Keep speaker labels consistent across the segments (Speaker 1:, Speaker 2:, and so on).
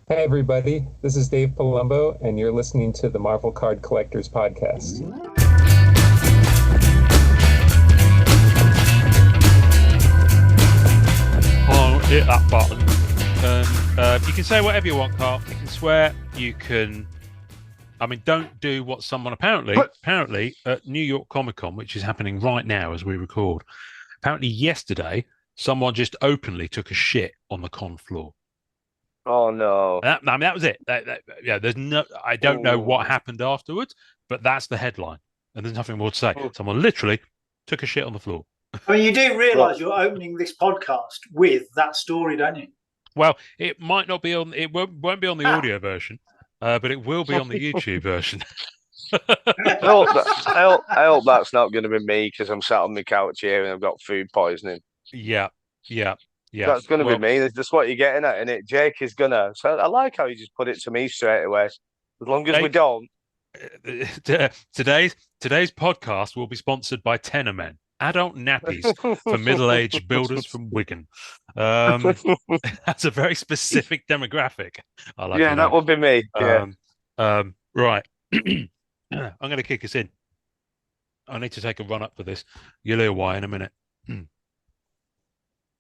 Speaker 1: Hey everybody, this is Dave Palumbo, and you're listening to the Marvel Card Collectors Podcast.
Speaker 2: Oh, hit that button. And you can say whatever you want, Carl. You can swear. You can. I mean, don't do what someone apparently at New York Comic Con, which is happening right now as we record. Apparently, yesterday, someone just openly took a shit on the con floor.
Speaker 3: Oh no!
Speaker 2: That was it. Yeah, there's no. I don't know what happened afterwards, but that's the headline, and there's nothing more to say. Someone literally took a shit on the floor.
Speaker 4: I mean, you do realise you're opening this podcast with that story, don't you?
Speaker 2: Well, it might not be on. It won't be on the audio version, but it will be on the YouTube version.
Speaker 3: I hope that's not going to be me because I'm sat on my couch here and I've got food poisoning.
Speaker 2: Yeah.
Speaker 3: That's going to be me. That's what you're getting at, isn't it? Jake is gonna. So I like how you just put it to me straight away. As long as we don't.
Speaker 2: Today's podcast will be sponsored by Tenor Men, adult nappies for middle-aged builders from Wigan. That's a very specific demographic. I like.
Speaker 3: Yeah, that would be me. Yeah.
Speaker 2: Right. I'm going to kick us in. I need to take a run up for this. You'll hear why in a minute.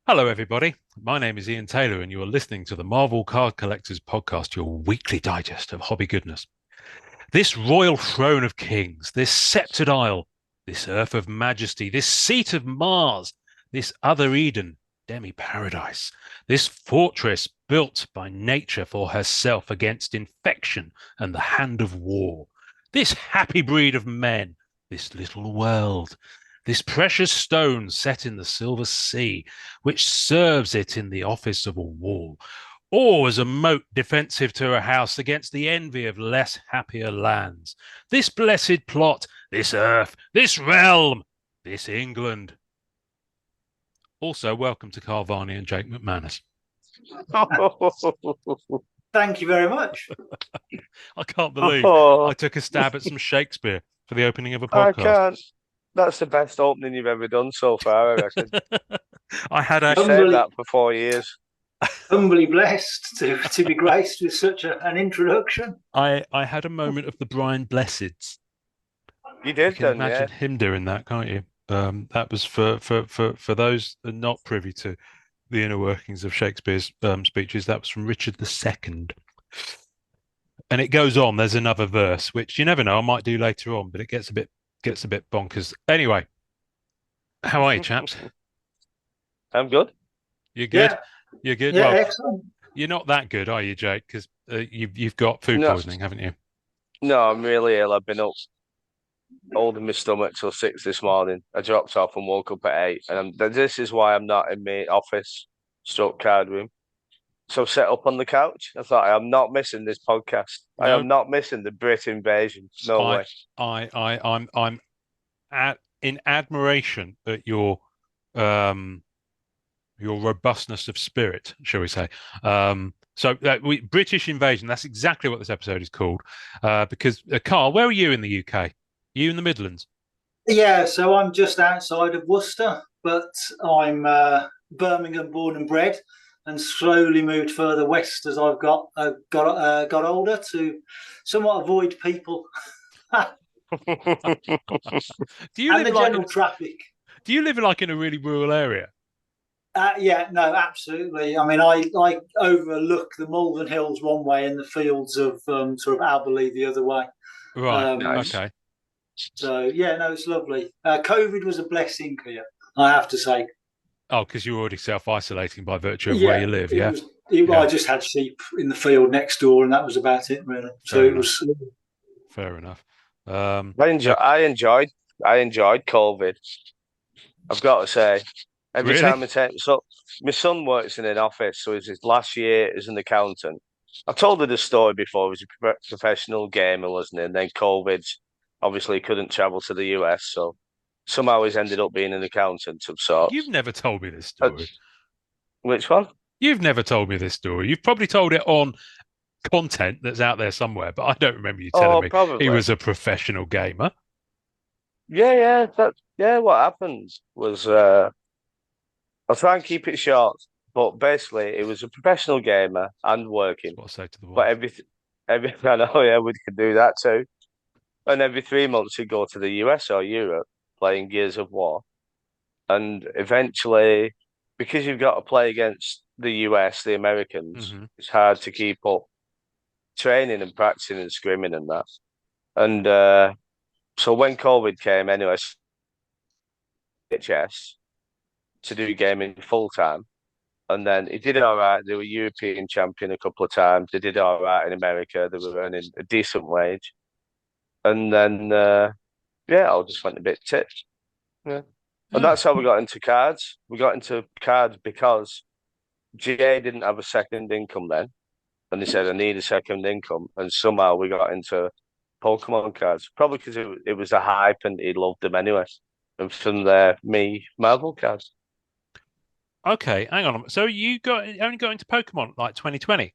Speaker 2: Hello, everybody. My name is Ian Taylor, and you are listening to the Marvel Card Collectors Podcast, your weekly digest of hobby goodness. This royal throne of kings, this sceptred isle, this earth of majesty, this seat of Mars, this other Eden, demi-paradise, this fortress built by nature for herself against infection and the hand of war, this happy breed of men, this little world, this precious stone set in the silver sea, which serves it in the office of a wall, or as a moat defensive to a house against the envy of less happier lands. This blessed plot, this earth, this realm, this England. Also, welcome to Carl Varney and Jake McManus.
Speaker 4: Thank you very much.
Speaker 2: I can't believe I took a stab at some Shakespeare for the opening of a podcast.
Speaker 3: I can't. That's the best opening you've ever done so far, I reckon.
Speaker 2: I had a
Speaker 3: said that for 4 years.
Speaker 4: Humbly blessed to be graced with such an introduction.
Speaker 2: I had a moment of the Brian Blesseds.
Speaker 3: You did,
Speaker 2: you can imagine him doing that, can't you? That was for those not privy to the inner workings of Shakespeare's speeches. That was from Richard II. And it goes on. There's another verse, which you never know. I might do later on, but it gets a bit bonkers. Anyway, how are you, chaps?
Speaker 3: I'm good.
Speaker 2: You're good.
Speaker 4: Yeah.
Speaker 2: You're good.
Speaker 4: Yeah,
Speaker 2: well,
Speaker 4: excellent.
Speaker 2: You're not that good, are you, Jake? Because you've got food poisoning, haven't you?
Speaker 3: No, I'm really ill. I've been up holding my stomach till 6 this morning. I dropped off and woke up at 8, and this is why I'm not in my office / card room. So set up on the couch. I thought I'm not missing this podcast. No. I am not missing the Brit invasion. No way.
Speaker 2: I'm in admiration at your robustness of spirit, shall we say? British invasion. That's exactly what this episode is called. Because Carl, where are you in the UK? You in the Midlands?
Speaker 4: Yeah, so I'm just outside of Worcester, but I'm Birmingham born and bred, and slowly moved further west as I've got older to somewhat avoid people.
Speaker 2: Do you live
Speaker 4: the general traffic?
Speaker 2: Do you live like in a really rural area?
Speaker 4: Yeah, no, absolutely. I mean, I overlook the Malvern Hills one way and the fields of sort of Alberley the other way.
Speaker 2: Right. Okay.
Speaker 4: So yeah, no, it's lovely. COVID was a blessing here, I have to say.
Speaker 2: Oh, because you're already self-isolating by virtue of where you live, yeah?
Speaker 4: I just had sheep in the field next door, and that was about it, really. So
Speaker 2: Fair enough.
Speaker 3: I enjoyed COVID. I've got to say, every time I take my son works in an office, so it's his last year as an accountant. I've told her the story before. He was a professional gamer, wasn't he? And then COVID, obviously, couldn't travel to the US, so somehow he's ended up being an accountant of sorts.
Speaker 2: You've never told me this story.
Speaker 3: Which one?
Speaker 2: You've never told me this story. You've probably told it on content that's out there somewhere, but I don't remember you telling me
Speaker 3: probably.
Speaker 2: He was a professional gamer.
Speaker 3: Yeah. What happened was I'll try and keep it short. but basically, it was a professional gamer and working.
Speaker 2: What I say to the
Speaker 3: But
Speaker 2: wife.
Speaker 3: every I know, yeah, we could do that too. And every 3 months, he'd go to the US or Europe playing Gears of War. And eventually, because you've got to play against the US, the Americans, it's hard to keep up training and practicing and scrimming and that. And so when COVID came, anyway, HS to do gaming full time. And then he did all right. They were European champion a couple of times. They did all right in America. They were earning a decent wage. And then, I just went a bit tipped. Yeah. And that's how we got into cards. We got into cards because Jay didn't have a second income then. And he said, I need a second income. And somehow we got into Pokemon cards, probably because it was a hype and he loved them anyway. And from there, Marvel cards.
Speaker 2: Okay, hang on. So you only got into Pokemon like 2020?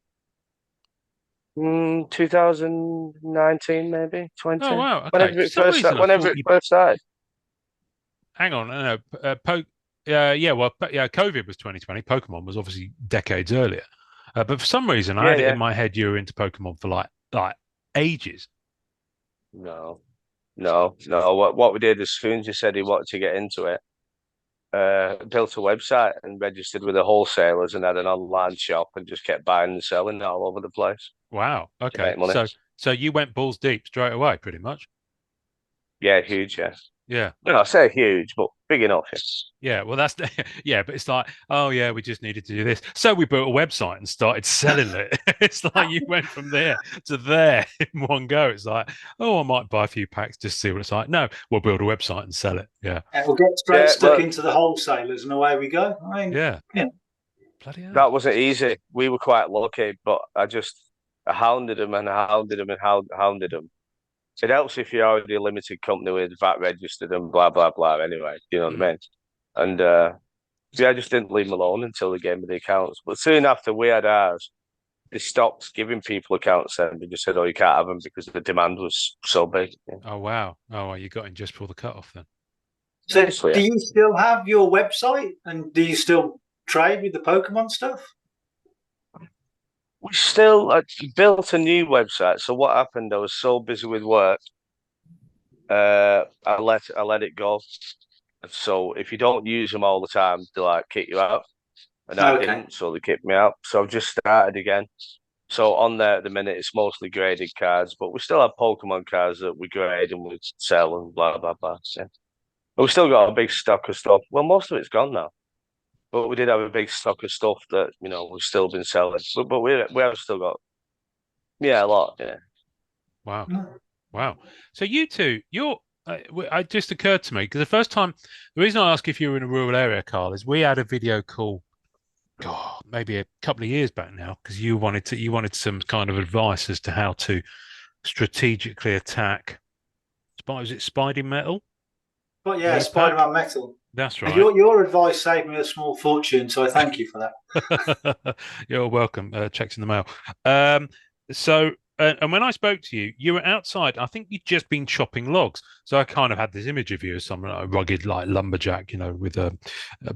Speaker 3: 2019, maybe 20.
Speaker 2: Oh wow! Okay.
Speaker 3: Whenever it first started.
Speaker 2: Hang on, no. COVID was 2020. Pokemon was obviously decades earlier. But for some reason, I had it in my head you were into Pokemon for like ages.
Speaker 3: No. What we did as soon as he said he wanted to get into it, built a website and registered with the wholesalers and had an online shop and just kept buying and selling all over the place.
Speaker 2: Wow. Okay. So you went balls deep straight away, pretty much.
Speaker 3: Yeah, huge. Yeah.
Speaker 2: Yeah.
Speaker 3: No, I say huge, but big enough.
Speaker 2: Yeah. Well, that's but it's like, oh yeah, we just needed to do this, so we built a website and started selling it. It's like you went from there to there in one go. It's like, oh, I might buy a few packs just to see what it's like. No, we'll build a website and sell it. Yeah.
Speaker 4: And we'll get stuck into the wholesalers, and away we go. I mean,
Speaker 2: yeah.
Speaker 3: Bloody hell. That wasn't easy. We were quite lucky, but I hounded them and hounded them and hounded them. It helps if you're already a limited company with VAT registered and blah, blah, blah. Anyway, you know what I mean? And I just didn't leave them alone until they gave me the accounts. But soon after we had ours, they stopped giving people accounts and they just said, oh, you can't have them because the demand was so big. Yeah.
Speaker 2: Oh, wow. Oh, well, you got in just before the cutoff then.
Speaker 4: So do you still have your website and do you still trade with the Pokemon stuff?
Speaker 3: We still built a new website. So what happened? I was so busy with work, I let it go. So if you don't use them all the time, they like kick you out, and I didn't, so they kicked me out. So I've just started again. So on there at the minute, it's mostly graded cards, but we still have Pokemon cards that we grade and we sell and blah blah blah. Yeah. But we still got a big stock of stuff. Well, most of it's gone now. But we did have a big stock of stuff that, we've still been selling. But we have still got, a lot, yeah.
Speaker 2: Wow. So you two, it just occurred to me, because the reason I ask if you were in a rural area, Carl, is we had a video call, maybe a couple of years back now, because you wanted some kind of advice as to how to strategically attack, was it Spidey Metal?
Speaker 4: But yeah, Spider-Man Metal.
Speaker 2: That's right.
Speaker 4: And your advice saved me a small fortune, so I thank you for that.
Speaker 2: You're welcome. Checks in the mail. And when I spoke to you, you were outside. I think you'd just been chopping logs. So I kind of had this image of you as some rugged, like lumberjack, with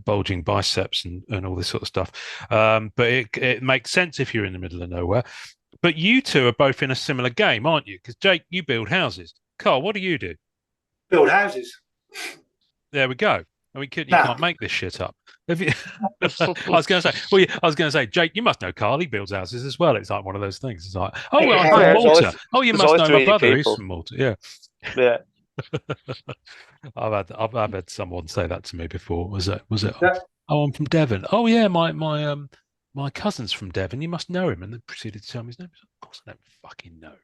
Speaker 2: bulging biceps and all this sort of stuff. But it makes sense if you're in the middle of nowhere. But you two are both in a similar game, aren't you? Because Jake, you build houses. Carl, what do you do?
Speaker 4: Build houses.
Speaker 2: There we go. You can't make this shit up. I was going to say, Jake, you must know Carl. He builds houses as well. It's like one of those things. It's like, I'm from Malta. You must know my brother. He's from Malta. Yeah.
Speaker 3: Yeah.
Speaker 2: I've had someone say that to me before. Was it? Oh, I'm from Devon. Oh yeah, my cousin's from Devon. You must know him. And they proceeded to tell me his name. Of course, I don't fucking know.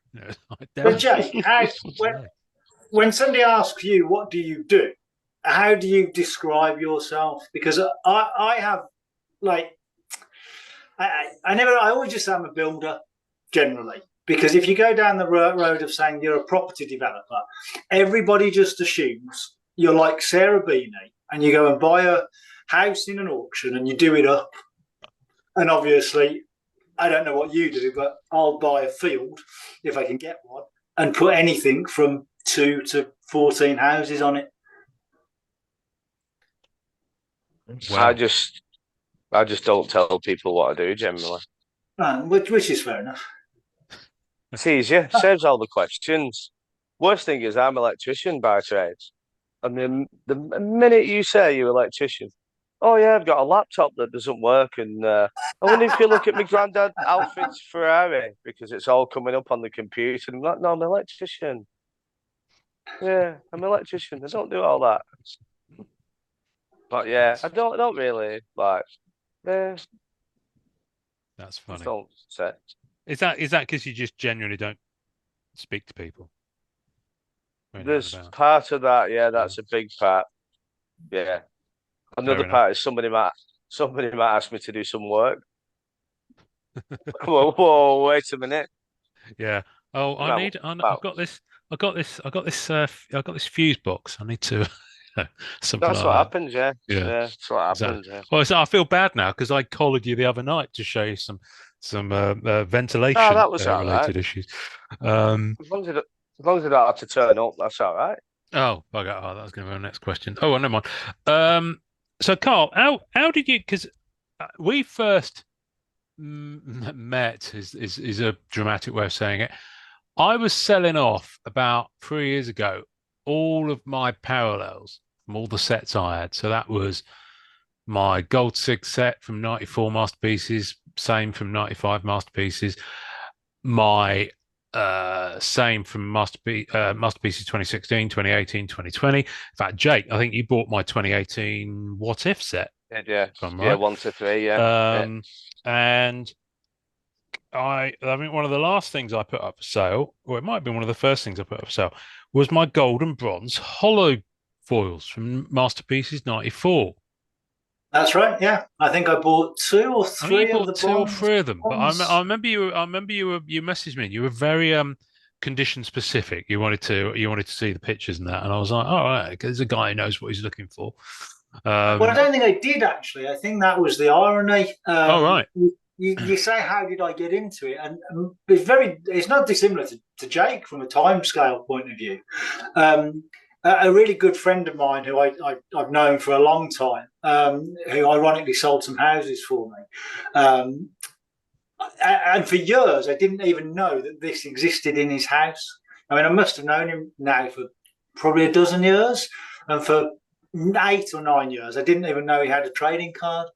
Speaker 4: But Jake, when somebody asks you, what do you do? How do you describe yourself? Because I have, I always just say I'm a builder generally. Because if you go down the road of saying you're a property developer, everybody just assumes you're like Sarah Beanie and you go and buy a house in an auction and you do it up. And obviously, I don't know what you do, but I'll buy a field if I can get one and put anything from 2 to 14 houses on it.
Speaker 3: Wow. I just don't tell people what I do generally.
Speaker 4: Which is fair enough.
Speaker 3: It's easier, saves all the questions. Worst thing is I'm an electrician by trade. And the minute you say you're an electrician, oh yeah, I've got a laptop that doesn't work, and I wonder if you look at my granddad outfit's Ferrari because it's all coming up on the computer. And I'm like, no, I'm an electrician. Yeah, I'm an electrician. I don't do all that. But yeah, I don't really like.
Speaker 2: That's funny.
Speaker 3: Don't say.
Speaker 2: Is that because you just genuinely don't speak to people?
Speaker 3: There's part of that, yeah, that's a big part. Yeah. Another part is somebody might ask me to do some work. whoa, wait a minute.
Speaker 2: Yeah. Oh, I've got this fuse box. I need to something.
Speaker 3: That's
Speaker 2: like
Speaker 3: what
Speaker 2: that.
Speaker 3: happens, yeah.
Speaker 2: Yeah.
Speaker 3: That's what happens.
Speaker 2: Exactly.
Speaker 3: Yeah.
Speaker 2: Well, I feel bad now because I collared you the other night to show you some ventilation
Speaker 3: that was
Speaker 2: related issues.
Speaker 3: As long as I don't have to turn up, that's all right.
Speaker 2: Oh, bugger. Oh, that was going to be my next question. Oh, well, never mind. So Carl, how did you? Because we first met is a dramatic way of saying it. I was selling off about 3 years ago all of my parallels from all the sets I had. So that was my Gold Sig set from 94 Masterpieces, same from 95 Masterpieces, my same from Masterpieces 2016, 2018, 2020. In fact, Jake, I think you bought my 2018 What If set.
Speaker 3: Yeah,
Speaker 2: right?
Speaker 3: 1 to 3, yeah.
Speaker 2: And I think one of the last things I put up for sale, or it might have been one of the first things I put up for sale, was my gold and bronze hollow foils from Masterpieces 94.
Speaker 4: That's right. Yeah, I think I bought 2 or 3 of the
Speaker 2: 2 or 3 of them. But I remember you messaged me. You were very condition specific. You wanted to see the pictures and that, and I was like, all right, there's a guy who knows what he's looking for.
Speaker 4: Well, I don't think I did actually. I think that was the irony.
Speaker 2: All right.
Speaker 4: You say, how did I get into it? And it's not dissimilar to Jake from a timescale point of view. A really good friend of mine who I've known for a long time, who ironically sold some houses for me. And for years, I didn't even know that this existed in his house. I mean, I must have known him now for probably a dozen years. And for 8 or 9 years, I didn't even know he had a trading card.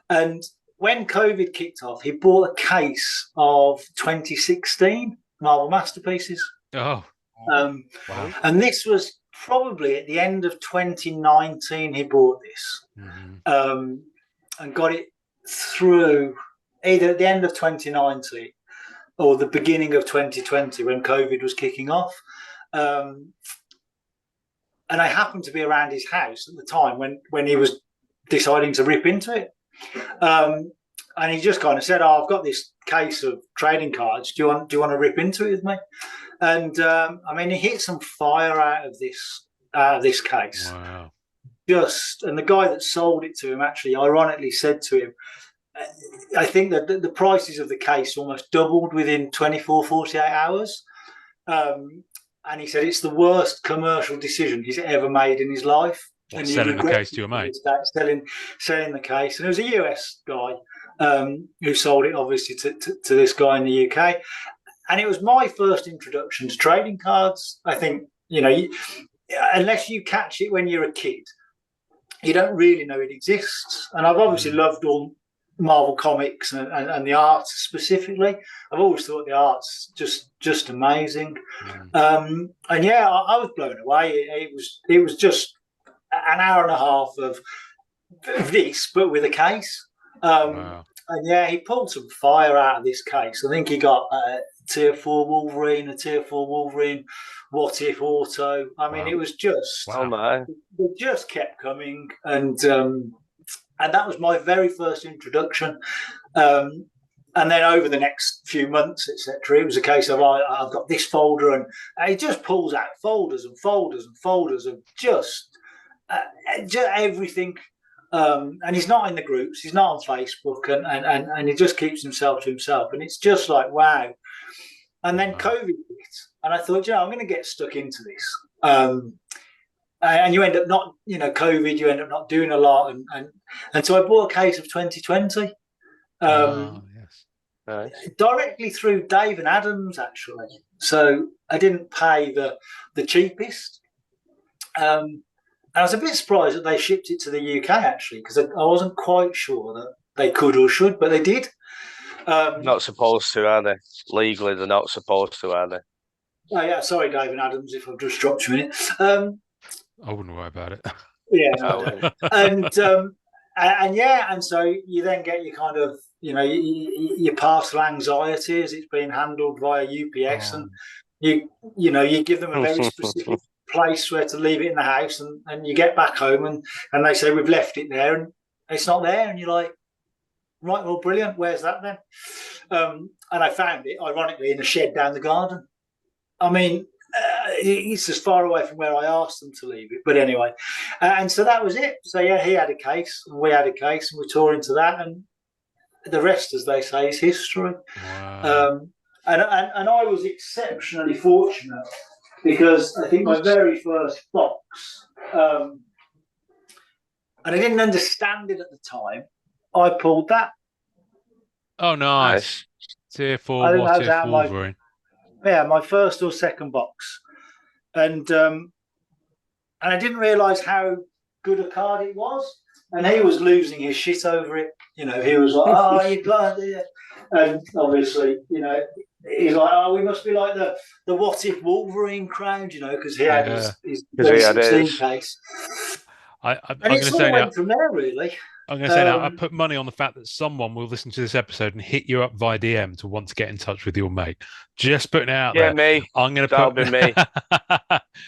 Speaker 4: And when COVID kicked off, he bought a case of 2016 Marvel Masterpieces.
Speaker 2: Oh,
Speaker 4: wow. And this was probably at the end of 2019 he bought this, and got it through either at the end of 2019 or the beginning of 2020 when COVID was kicking off. And I happened to be around his house at the time when he was deciding to rip into it. And he just kind of said, "Oh, I've got this case of trading cards. Do you want to rip into it with me?" And I mean, he hit some fire out of this case.
Speaker 2: Wow.
Speaker 4: And the guy that sold it to him actually ironically said to him, I think that the prices of the case almost doubled within 24, 48 hours. And he said it's the worst commercial decision he's ever made in his life. And
Speaker 2: selling the case to your mate?
Speaker 4: Selling the case. And it was a US guy who sold it, obviously, to this guy in the UK. And it was my first introduction to trading cards. I think, unless you catch it when you're a kid, you don't really know it exists. And I've obviously loved all Marvel comics and the art specifically. I've always thought the art's just amazing. And yeah, I was blown away. It was just an hour and a half of this, but with a case.
Speaker 2: Wow.
Speaker 4: And yeah, he pulled some fire out of this case. I think he got a Tier 4 Wolverine, What If Auto. I mean, it was just, it just kept coming. And that was my very first introduction. And then over the next few months, etc., it was a case of I've got this folder, and it just pulls out folders and folders and folders of just everything. And he's not in the groups, he's not on Facebook, and he just keeps himself to himself. And it's just like, wow. And then COVID hit, and I thought, I'm going to get stuck into this. and you end up not, COVID, you end up not doing a lot, and so I bought a case of 2020.
Speaker 2: Yes.
Speaker 3: Nice.
Speaker 4: Directly through Dave and Adams, actually. So I didn't pay the cheapest. And I was a bit surprised that they shipped it to the UK, actually, because I wasn't quite sure that they could or should, but they did.
Speaker 3: Not supposed to, are they? Legally, they're not supposed to, are they?
Speaker 4: Oh, yeah, sorry, Dave and Adams, if I've just dropped you in it.
Speaker 2: I wouldn't worry about it.
Speaker 4: Yeah, no, and so you then get your kind of, your parcel anxiety as it's being handled via UPS, and you give them a very specific place where to leave it in the house, and you get back home and they say we've left it there and it's not there, and you're like, right, well, brilliant, where's that then? And I found it, ironically, in a shed down the garden. I mean, it's as far away from where I asked them to leave it, but anyway, and so that was it. So yeah, he had a case and we had a case, and we tore into that, and the rest, as they say, is history.
Speaker 2: Wow.
Speaker 4: And I was exceptionally fortunate, because I think my very first box, and I didn't understand it at the time, I pulled that.
Speaker 2: Oh, nice. Tier 4, what Tier 4 Wolverine?
Speaker 4: Yeah, my first or second box. And I didn't realise how good a card it was. And he was losing his shit over it. He was like, oh, you got it. And obviously, he's like, oh, we must be like the what if Wolverine crowd, because he had his 2016 case.
Speaker 2: I'm
Speaker 4: going to say went from there, really.
Speaker 2: I'm going to say now, I put money on the fact that someone will listen to this episode and hit you up via DM to want to get in touch with your mate. Just putting it out there.
Speaker 3: Yeah, me.
Speaker 2: I'm going to
Speaker 3: That'll be me.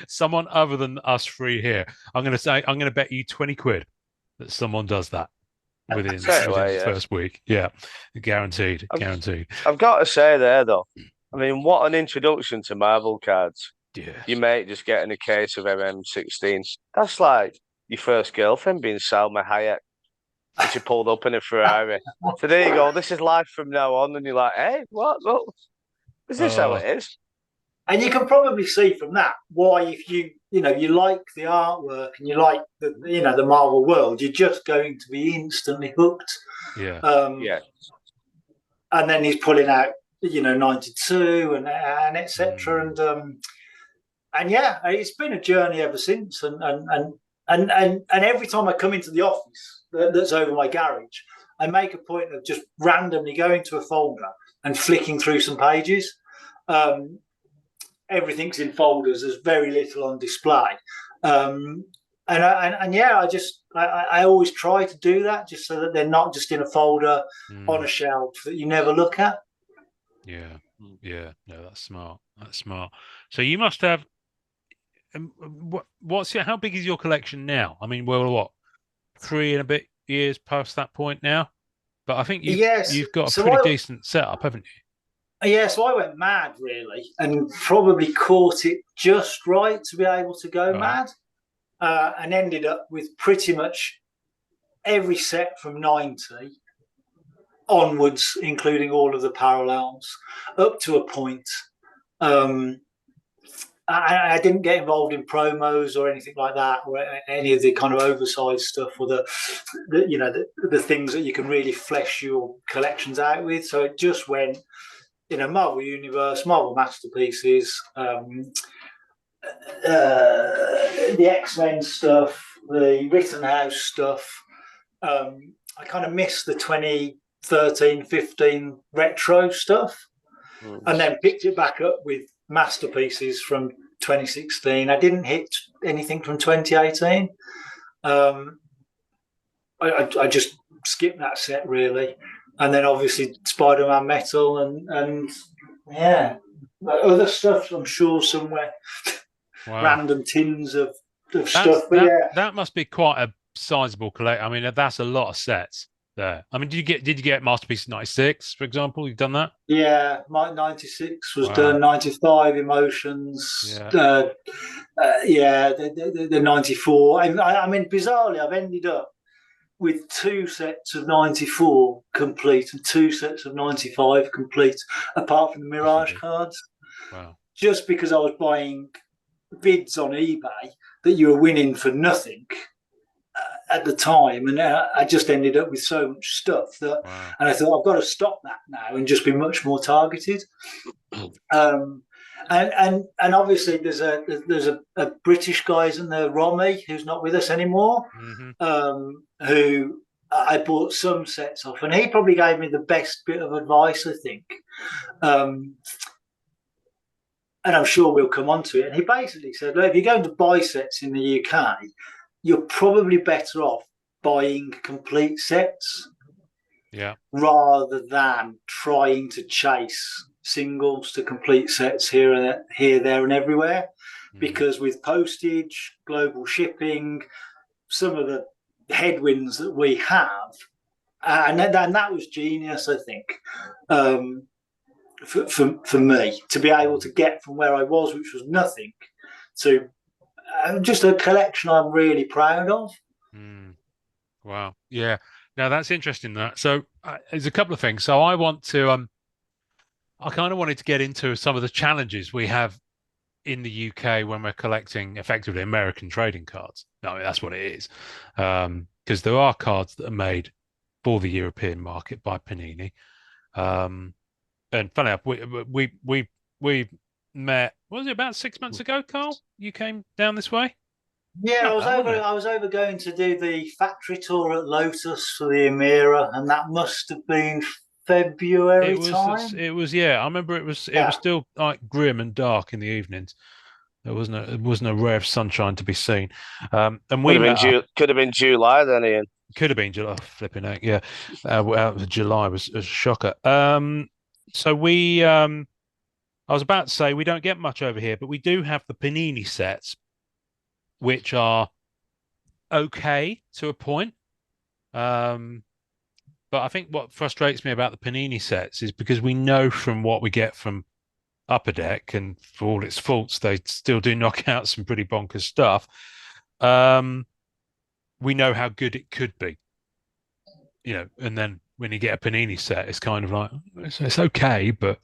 Speaker 2: Someone other than us three here. I'm going to bet you 20 quid that someone does that within the first week. Yeah, guaranteed.
Speaker 3: I've got to say there, though, I mean, what an introduction to Marvel cards.
Speaker 2: Yeah.
Speaker 3: Your mate just getting a case of MM16. That's like your first girlfriend being Salma Hayek. And she pulled up in a Ferrari. So there you go. This is life from now on. And you're like, hey, what? Is this how it is?
Speaker 4: And you can probably see from that why, if you like the artwork and you like the Marvel world, you're just going to be instantly hooked.
Speaker 2: Yeah.
Speaker 4: And then he's pulling out, 92 and etc. And yeah, it's been a journey ever since. And every time I come into the office that's over my garage, I make a point of just randomly going to a folder and flicking through some pages. Everything's in folders. There's very little on display. I always try to do that, just so that they're not just in a folder on a shelf that you never look at.
Speaker 2: Yeah. No, that's smart. So you must have. How big is your collection now? I mean, well, what, 3 and a bit years past that point now? But I think you've got a pretty decent setup, haven't you?
Speaker 4: Yeah, so I went mad, really, and probably caught it just right to be able to go mad, and ended up with pretty much every set from 90 onwards, including all of the parallels, up to a point. I didn't get involved in promos or anything like that, or any of the kind of oversized stuff, or the things that you can really flesh your collections out with. So it just went, Marvel Universe, Marvel Masterpieces, the X-Men stuff, the Rittenhouse stuff. I kind of missed the 2013-15 retro stuff, and then picked it back up with Masterpieces from 2016. I didn't hit anything from 2018. I just skipped that set, really. And then obviously Spider-Man Metal and other stuff, I'm sure, somewhere.
Speaker 2: Wow.
Speaker 4: Random tins of stuff. But
Speaker 2: that must be quite a sizable collection. I mean, that's a lot of sets there. I mean, did you get Masterpiece 96, for example? You've done that?
Speaker 4: Yeah, my 96 was done. 95 Emotions. The 94. I mean, bizarrely, I've ended up with 2 sets of 94 complete and 2 sets of 95 complete, apart from the Mirage cards.
Speaker 2: Wow.
Speaker 4: Just because I was buying bids on eBay that you were winning for nothing at the time, and I just ended up with so much stuff that, and I thought I've got to stop that now and just be much more targeted. And obviously there's a British guy, isn't there, Romy, who's not with us anymore, who I bought some sets off, and he probably gave me the best bit of advice, I think. And I'm sure we'll come on to it. And he basically said, look, if you're going to buy sets in the UK, you're probably better off buying complete sets, rather than trying to chase singles to complete sets here, there, and everywhere. Because with postage, global shipping, some of the headwinds that we have, and that was genius, I think, for me to be able to get from where I was, which was nothing, to just a collection I'm really proud of.
Speaker 2: Wow. Yeah. Now that's interesting. So there's a couple of things. So I want to, I kind of wanted to get into some of the challenges we have in the UK when we're collecting effectively American trading cards. No, that's what it is. Because there are cards that are made for the European market by Panini. And funny enough, we met, what was it, about 6 months ago, Carl? You came down this way?
Speaker 4: Yeah, no, I was over going to do the factory tour at Lotus for the Emira, and that must have been February time.
Speaker 2: It was, yeah. I remember it was still like grim and dark in the evenings. There wasn't a ray of sunshine to be seen. And we
Speaker 3: could have been July then, Ian.
Speaker 2: Could have been July. Oh, flipping heck, yeah. July was a shocker. So we, I was about to say we don't get much over here, but we do have the Panini sets, which are okay to a point. But I think what frustrates me about the Panini sets is because we know from what we get from Upper Deck, and for all its faults, they still do knock out some pretty bonkers stuff. We know how good it could be, and then when you get a Panini set, it's kind of like, it's okay, but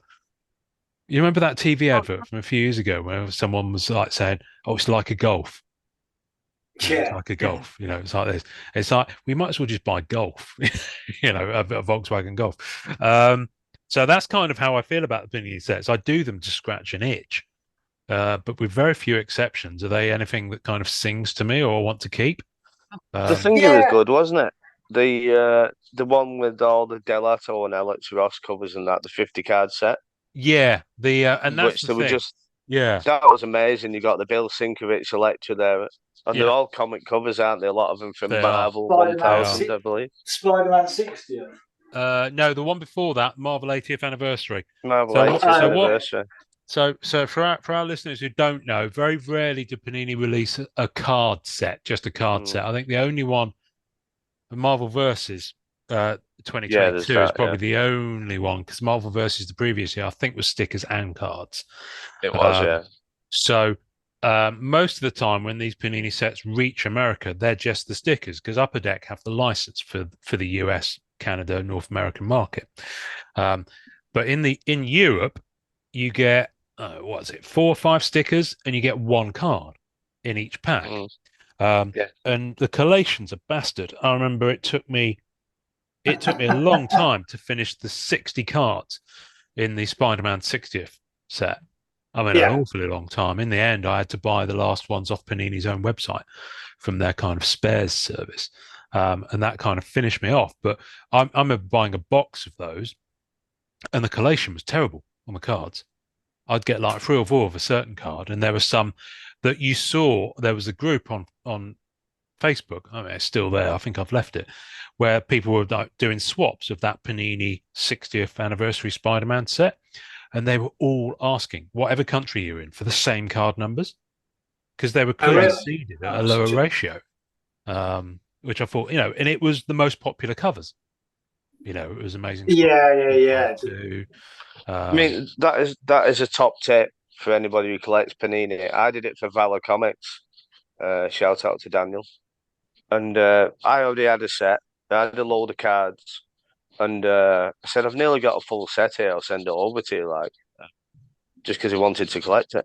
Speaker 2: you remember that TV advert from a few years ago where someone was like saying, "Oh, it's like a Golf."
Speaker 4: Yeah,
Speaker 2: it's like a Golf. It's like this. It's like we might as well just buy Golf. A Volkswagen Golf. So that's kind of how I feel about the Panini sets. I do them to scratch an itch, but with very few exceptions. Are they anything that kind of sings to me or want to keep?
Speaker 3: The finger was good, wasn't it? The one with all the Delato and Alex Ross covers and that, the 50 card set.
Speaker 2: Yeah, and that's the thing.
Speaker 3: That was amazing. You got the Bill Sienkiewicz Electra there, and they're all comic covers, aren't they? A lot of them from Marvel 1000, I believe.
Speaker 4: Spider-Man 60th.
Speaker 2: No, the one before that, Marvel 80th anniversary.
Speaker 3: Marvel 80th anniversary.
Speaker 2: So for our listeners who don't know, very rarely do Panini release a card set, just a card set. I think the only one, the Marvel Versus 2022 is probably the only one, because Marvel Versus the previous year, I think, was stickers and cards.
Speaker 3: It was,
Speaker 2: So most of the time when these Panini sets reach America, they're just the stickers, because Upper Deck have the license for the US, Canada, North American market. But in Europe, you get 4 or 5 stickers, and you get 1 card in each pack. And the collation's a bastard. I remember it took me a long time to finish the 60 cards in the Spider-Man 60th set. I mean, an awfully long time. In the end, I had to buy the last ones off Panini's own website from their kind of spares service. And that kind of finished me off. But I remember buying a box of those, and the collation was terrible on the cards. I'd get like 3 or 4 of a certain card, and there were some that you saw. There was a group on Facebook. I mean, it's still there. I think I've left it, where people were like doing swaps of that Panini 60th anniversary Spider-Man set, and they were all asking whatever country you're in for the same card numbers, because they were clearly seeded at a lower ratio. Which I thought, and it was the most popular covers. It was amazing.
Speaker 4: Yeah.
Speaker 3: I mean, that is a top tip for anybody who collects Panini. I did it for Valor Comics. Shout out to Daniel. And I already had a set. I had a load of cards. And I said, I've nearly got a full set here. I'll send it over to you, just because he wanted to collect it.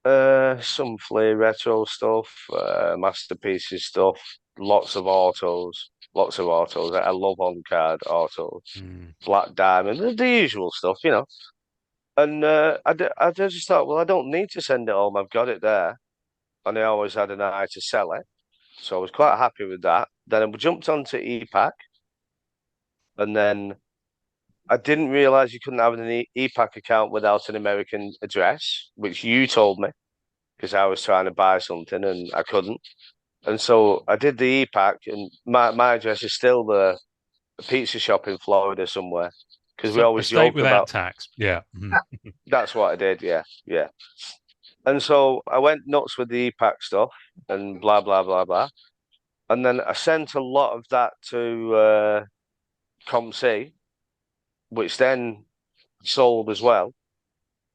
Speaker 3: Some Flea retro stuff, masterpieces stuff, lots of autos. I love on-card autos, Black Diamond, the usual stuff, you know. And I just thought, well, I don't need to send it home. I've got it there, and I always had an eye to sell it, so I was quite happy with that. Then I jumped onto ePack, and then I didn't realize you couldn't have an ePack account without an American address, which you told me because I was trying to buy something and I couldn't. And so I did the ePack, and my address is still the pizza shop in Florida somewhere because we always
Speaker 2: state
Speaker 3: joke
Speaker 2: without
Speaker 3: about
Speaker 2: tax. Yeah,
Speaker 3: that's what I did. Yeah, yeah. And so I went nuts with the ePack stuff and blah blah blah blah. And then I sent a lot of that to ComC, which then sold as well.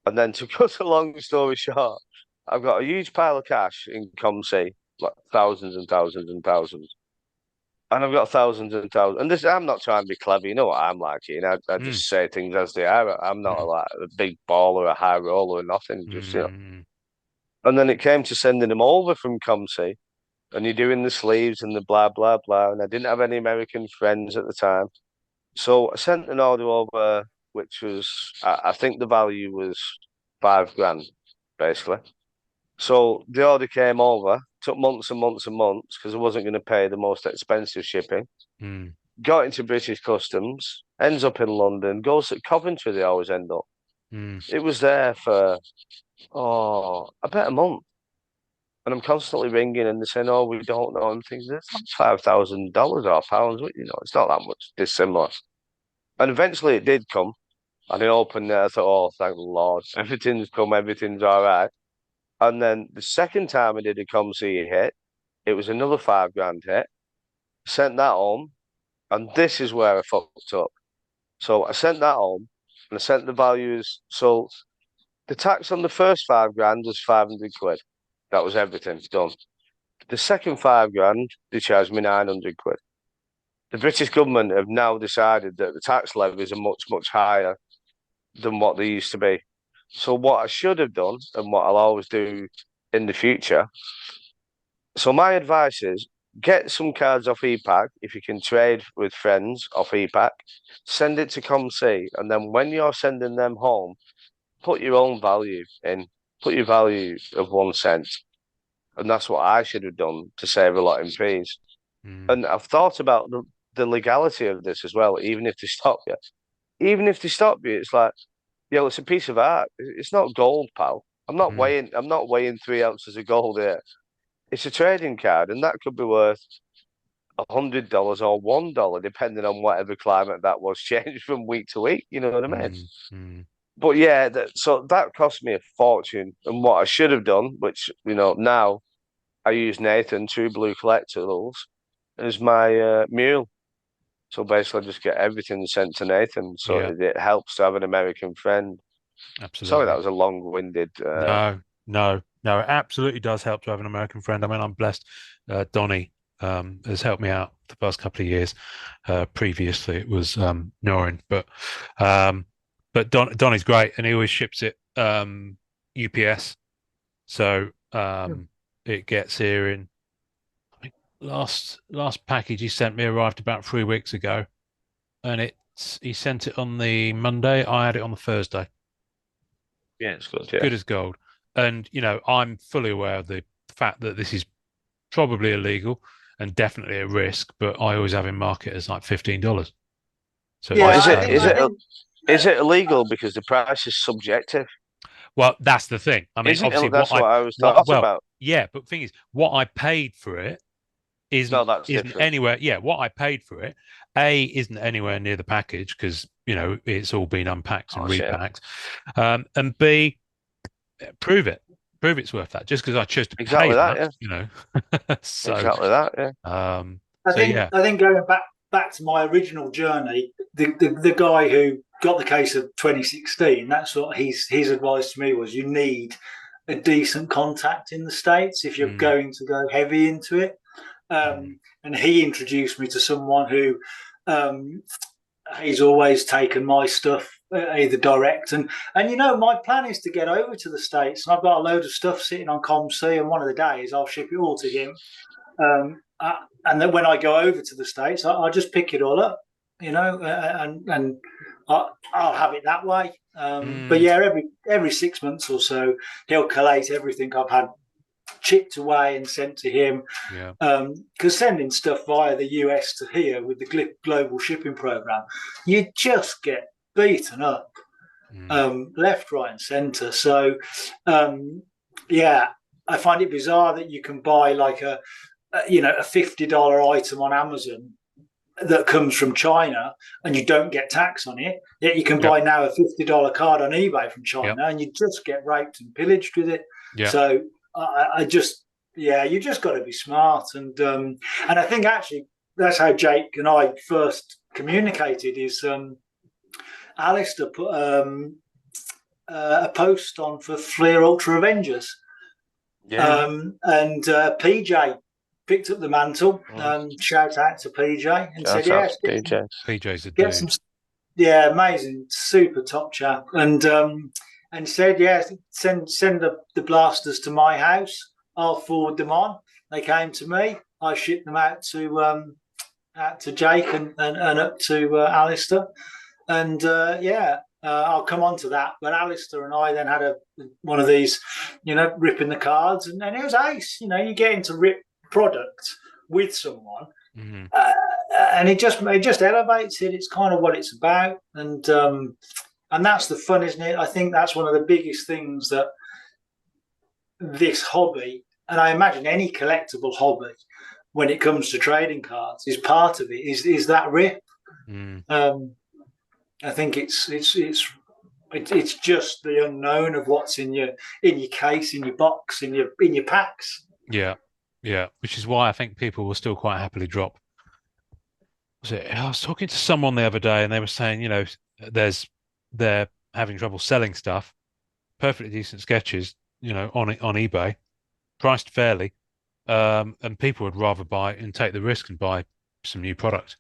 Speaker 3: And then to cut a long story short, I've got a huge pile of cash in ComC, like thousands and thousands and thousands. And I've got thousands and thousands. And this, I'm not trying to be clever. You know what I'm like, you know. I just say things as they are. I'm not like a big baller, a high roller, or nothing. Just you know. And then it came to sending them over from ComC, and you're doing the sleeves and the blah blah blah. And I didn't have any American friends at the time, so I sent an order over, which was I think the value was $5,000, basically. So the order came over, took months and months and months because I wasn't going to pay the most expensive shipping. Got into British Customs, ends up in London, goes to Coventry, they always end up. It was there for, I bet a month. And I'm constantly ringing and they're saying, oh, we don't know. And things, it's like $5,000 or pounds, you know, it's not that much dissimilar. And eventually it did come. And I opened it, I thought, oh, thank the Lord, everything's come, everything's all right. And then the second time I did a ComC hit, it was another $5,000 hit. Sent that home, and this is where I fucked up. So I sent that home, and I sent the values. So the tax on the first $5,000 was 500 quid. That was everything done. The second $5,000, they charged me 900 quid. The British government have now decided that the tax levies are much, much higher than what they used to be. So what I should have done, and what I'll always do in the future. So my advice is get some cards off ePack if you can trade with friends off ePack. Send it to ComC, and then when you're sending them home, put your own value in. Put your value of 1 cent, and that's what I should have done to save a lot in fees. And I've thought about the legality of this as well. Even if they stop you, it's like, yeah, it's a piece of art. It's not gold, pal. I'm not weighing 3 ounces of gold here. It's a trading card, and that could be worth $100 or $1, depending on whatever climate that was, changed from week to week. You know what I mean? But yeah, so that cost me a fortune. And what I should have done, which you know now, I use Nathan True Blue Collectibles as my mule. So basically, I just get everything sent to Nathan. So it helps to have an American friend.
Speaker 2: Absolutely.
Speaker 3: Sorry, that was a long-winded.
Speaker 2: No, it absolutely does help to have an American friend. I mean, I'm blessed. Donnie has helped me out the past couple of years. Previously, it was Norrin, but Donnie's great, and he always ships it UPS. So it gets here in. I think last package he sent me arrived about 3 weeks ago, and he sent it on the Monday. I had it on the Thursday.
Speaker 3: Yeah, it's good. Yeah.
Speaker 2: Good as gold. And, you know, I'm fully aware of the fact that this is probably illegal and definitely a risk, but I always have him mark it as like $15. So
Speaker 3: yeah, is it illegal because the price is subjective?
Speaker 2: Well, that's the thing. I mean, obviously,
Speaker 3: that's what I was thought about.
Speaker 2: Yeah, but the thing is, what I paid for it isn't anywhere. Yeah, what I paid for it, isn't anywhere near the package because, you know, it's all been unpacked and repacked. And B, prove it's worth that. Just because I chose to pay that, you know. So,
Speaker 3: exactly that, yeah.
Speaker 4: I think going back to my original journey, the guy who got the case of 2016, that's what his advice to me was: you need a decent contact in the States if you're going to go heavy into it. And he introduced me to someone who he's always taken my stuff either direct and my plan is to get over to the States, and I've got a load of stuff sitting on ComC, and one of the days I'll ship it all to him. And then when I go over to the States, I'll just pick it all up, and I'll have it that way. But yeah, every 6 months or so, he'll collate everything I've had chipped away and sent to him.
Speaker 2: Yeah.
Speaker 4: Because sending stuff via the US to here with the global shipping program, you just get beaten up, left, right, and centre. So, yeah, I find it bizarre that you can buy like a $50 item on Amazon that comes from China and you don't get tax on it, yet you can buy now a $50 card on eBay from China and you just get raped and pillaged with it. So you just got to be smart, and I think actually that's how Jake and I first communicated. Is Alistair put a post on for Fleer Ultra Avengers, and PJ picked up the mantle. Shout out to PJ and said, "Yes,
Speaker 2: PJ's a dude.
Speaker 4: Amazing, super top chap." And said, "Yeah, send the blasters to my house. I'll forward them on." They came to me. I shipped them out to Jake and up to Alistair. And I'll come on to that. But Alistair and I then had one of these, ripping the cards, and it was ace. You get into rip product with someone, and it just elevates it. It's kind of what it's about, and that's the fun, isn't it? I think that's one of the biggest things that this hobby, and I imagine any collectible hobby, when it comes to trading cards, is part of it. Is that rip? I think it's just the unknown of what's in your case, in your box, in your packs.
Speaker 2: Yeah, which is why I think people will still quite happily drop. I was talking to someone the other day, and they were saying, they're having trouble selling stuff, perfectly decent sketches, on eBay, priced fairly, and people would rather buy and take the risk and buy some new product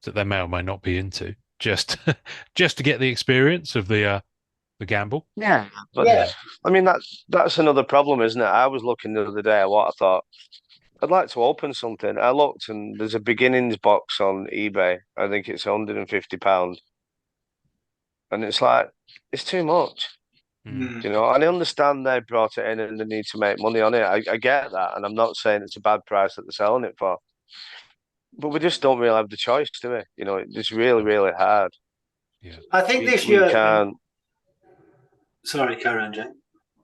Speaker 2: that they may or may not be into, just to get the experience of the gamble.
Speaker 3: Yeah, but I mean that's another problem, isn't it? I was looking the other day at what I thought I'd like to open something. I looked, and there's a beginnings box on eBay. I think it's £150, and it's like it's too much. And I understand they brought it in and they need to make money on it. I get that, and I'm not saying it's a bad price that they're selling it for, but we just don't really have the choice, do we? It's really, really hard.
Speaker 4: Yeah, I think this year. Sorry, carry on, Jake.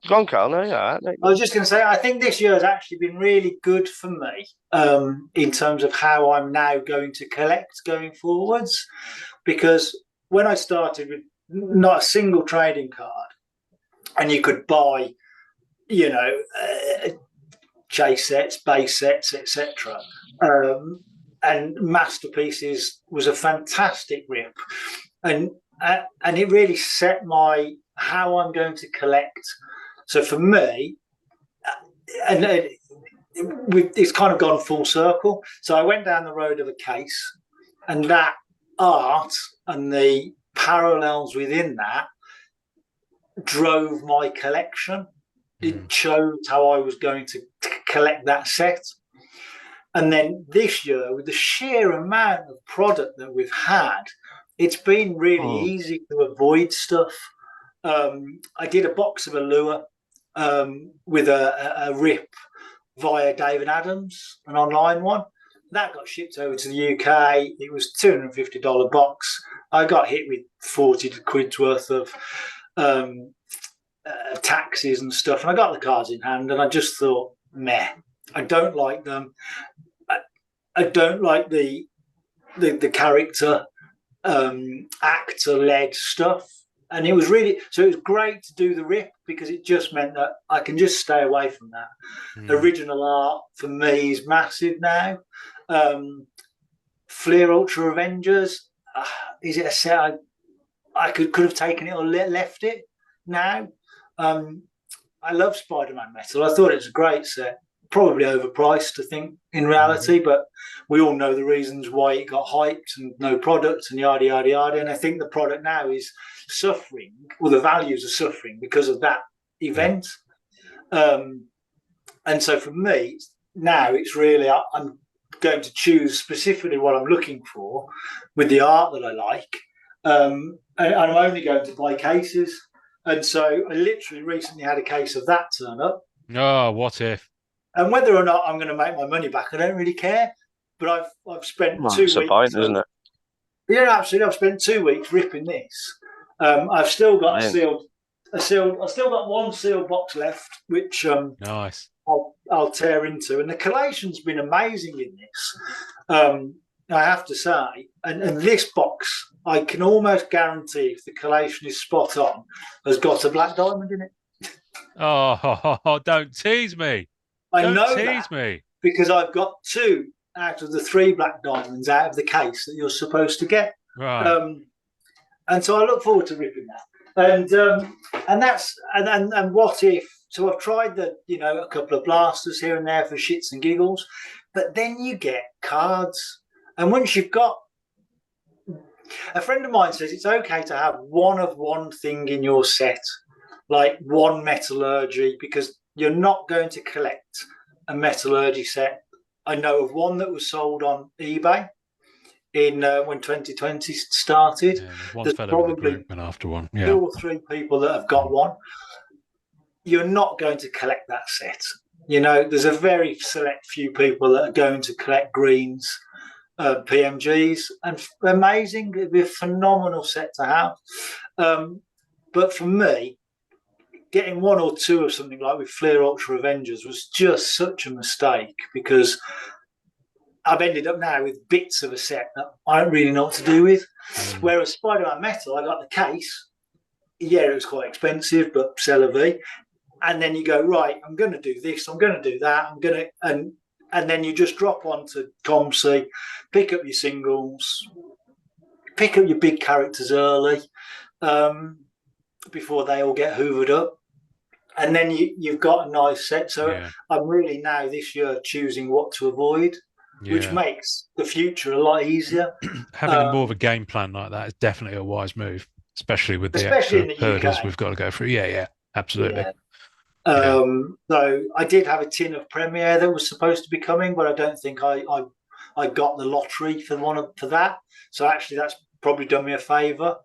Speaker 3: Go on, Carl. No, yeah.
Speaker 4: I was just going to say, I think this year has actually been really good for me in terms of how I'm now going to collect going forwards, because when I started with not a single trading card, and you could buy, chase sets, base sets, etc. And masterpieces was a fantastic rip, and it really set how I'm going to collect. So for me, and it's kind of gone full circle. So I went down the road of a case, and that art and the parallels within that drove my collection. It showed how I was going to collect that set. And then this year, with the sheer amount of product that we've had, it's been really easy to avoid stuff. I did a box of Allure with a rip via David Adams, an online one. That got shipped over to the UK. It was $250 box. I got hit with 40 quid's worth of taxes and stuff, and I got the cards in hand, and I just thought, meh, I don't like them. I don't like the character actor-led stuff. And it was great to do the rip, because it just meant that I can just stay away from that. Original art for me is massive now. Fleer Ultra Avengers, is it a set I could have taken it or left it now? I love Spider-Man Metal. I thought it was a great set. probably overpriced, I think, in reality. But we all know the reasons why it got hyped and no product and yada yada yada. And I think the product now is suffering, or the values are suffering because of that event. And so for me now, it's really I'm going to choose specifically what I'm looking for with the art that I like, and I'm only going to buy cases. And so I literally recently had a case of that turn up.
Speaker 2: Oh, what if?
Speaker 4: And whether or not I'm going to make my money back, I don't really care. But I've spent 2 weeks.
Speaker 3: That's the point, isn't it?
Speaker 4: Yeah, absolutely. I've spent 2 weeks ripping this. I've still got I still got one sealed box left, which
Speaker 2: nice.
Speaker 4: I'll tear into. And the collation's been amazing in this. I have to say, and this box, I can almost guarantee, if the collation is spot on, has got a black diamond in it.
Speaker 2: Oh, don't tease me.
Speaker 4: Don't tease me. Because I've got 2 out of the 3 black diamonds out of the case that you're supposed to get.
Speaker 2: Right.
Speaker 4: And so I look forward to ripping that. And that's and what if? So I've tried a couple of blasters here and there for shits and giggles, but then you get cards. And once you've got, a friend of mine says it's okay to have one of one thing in your set, like one metallurgy, because you're not going to collect a metallurgy set. I know of one that was sold on eBay in when 2020 started.
Speaker 2: Yeah, one
Speaker 4: there's
Speaker 2: fellow in the
Speaker 4: probably
Speaker 2: group went after one.
Speaker 4: 2 or 3 people that have got one. You're not going to collect that set. There's a very select few people that are going to collect greens, PMGs, and amazing. It'd be a phenomenal set to have. But for me, getting 1 or 2 of something like with Fleer Ultra Avengers was just such a mistake, because I've ended up now with bits of a set that I don't really know what to do with. Whereas Spider-Man Metal, I got the case. Yeah, it was quite expensive, but c'est la vie. And then you go, right, I'm going to do this, I'm going to do that, and then you just drop onto ComC, pick up your singles, pick up your big characters early, before they all get hoovered up. And then you've got a nice set. So I'm really now this year choosing what to avoid, which makes the future a lot easier.
Speaker 2: Having more of a game plan like that is definitely a wise move, especially with the extra hurdles we've got to go through. Yeah, absolutely.
Speaker 4: Yeah. So I did have a tin of Premiere that was supposed to be coming, but I don't think I got the lottery for that. So actually, that's probably done me a favour.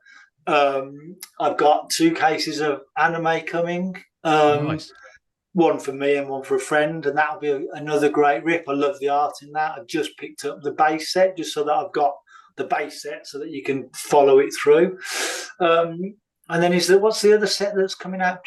Speaker 4: I've got 2 cases of anime coming.
Speaker 2: Nice.
Speaker 4: One for me and one for a friend, and that'll be another great rip. I love the art in that. I've just picked up the base set just so that I've got the base set so that you can follow it through. And then what's the other set that's coming out?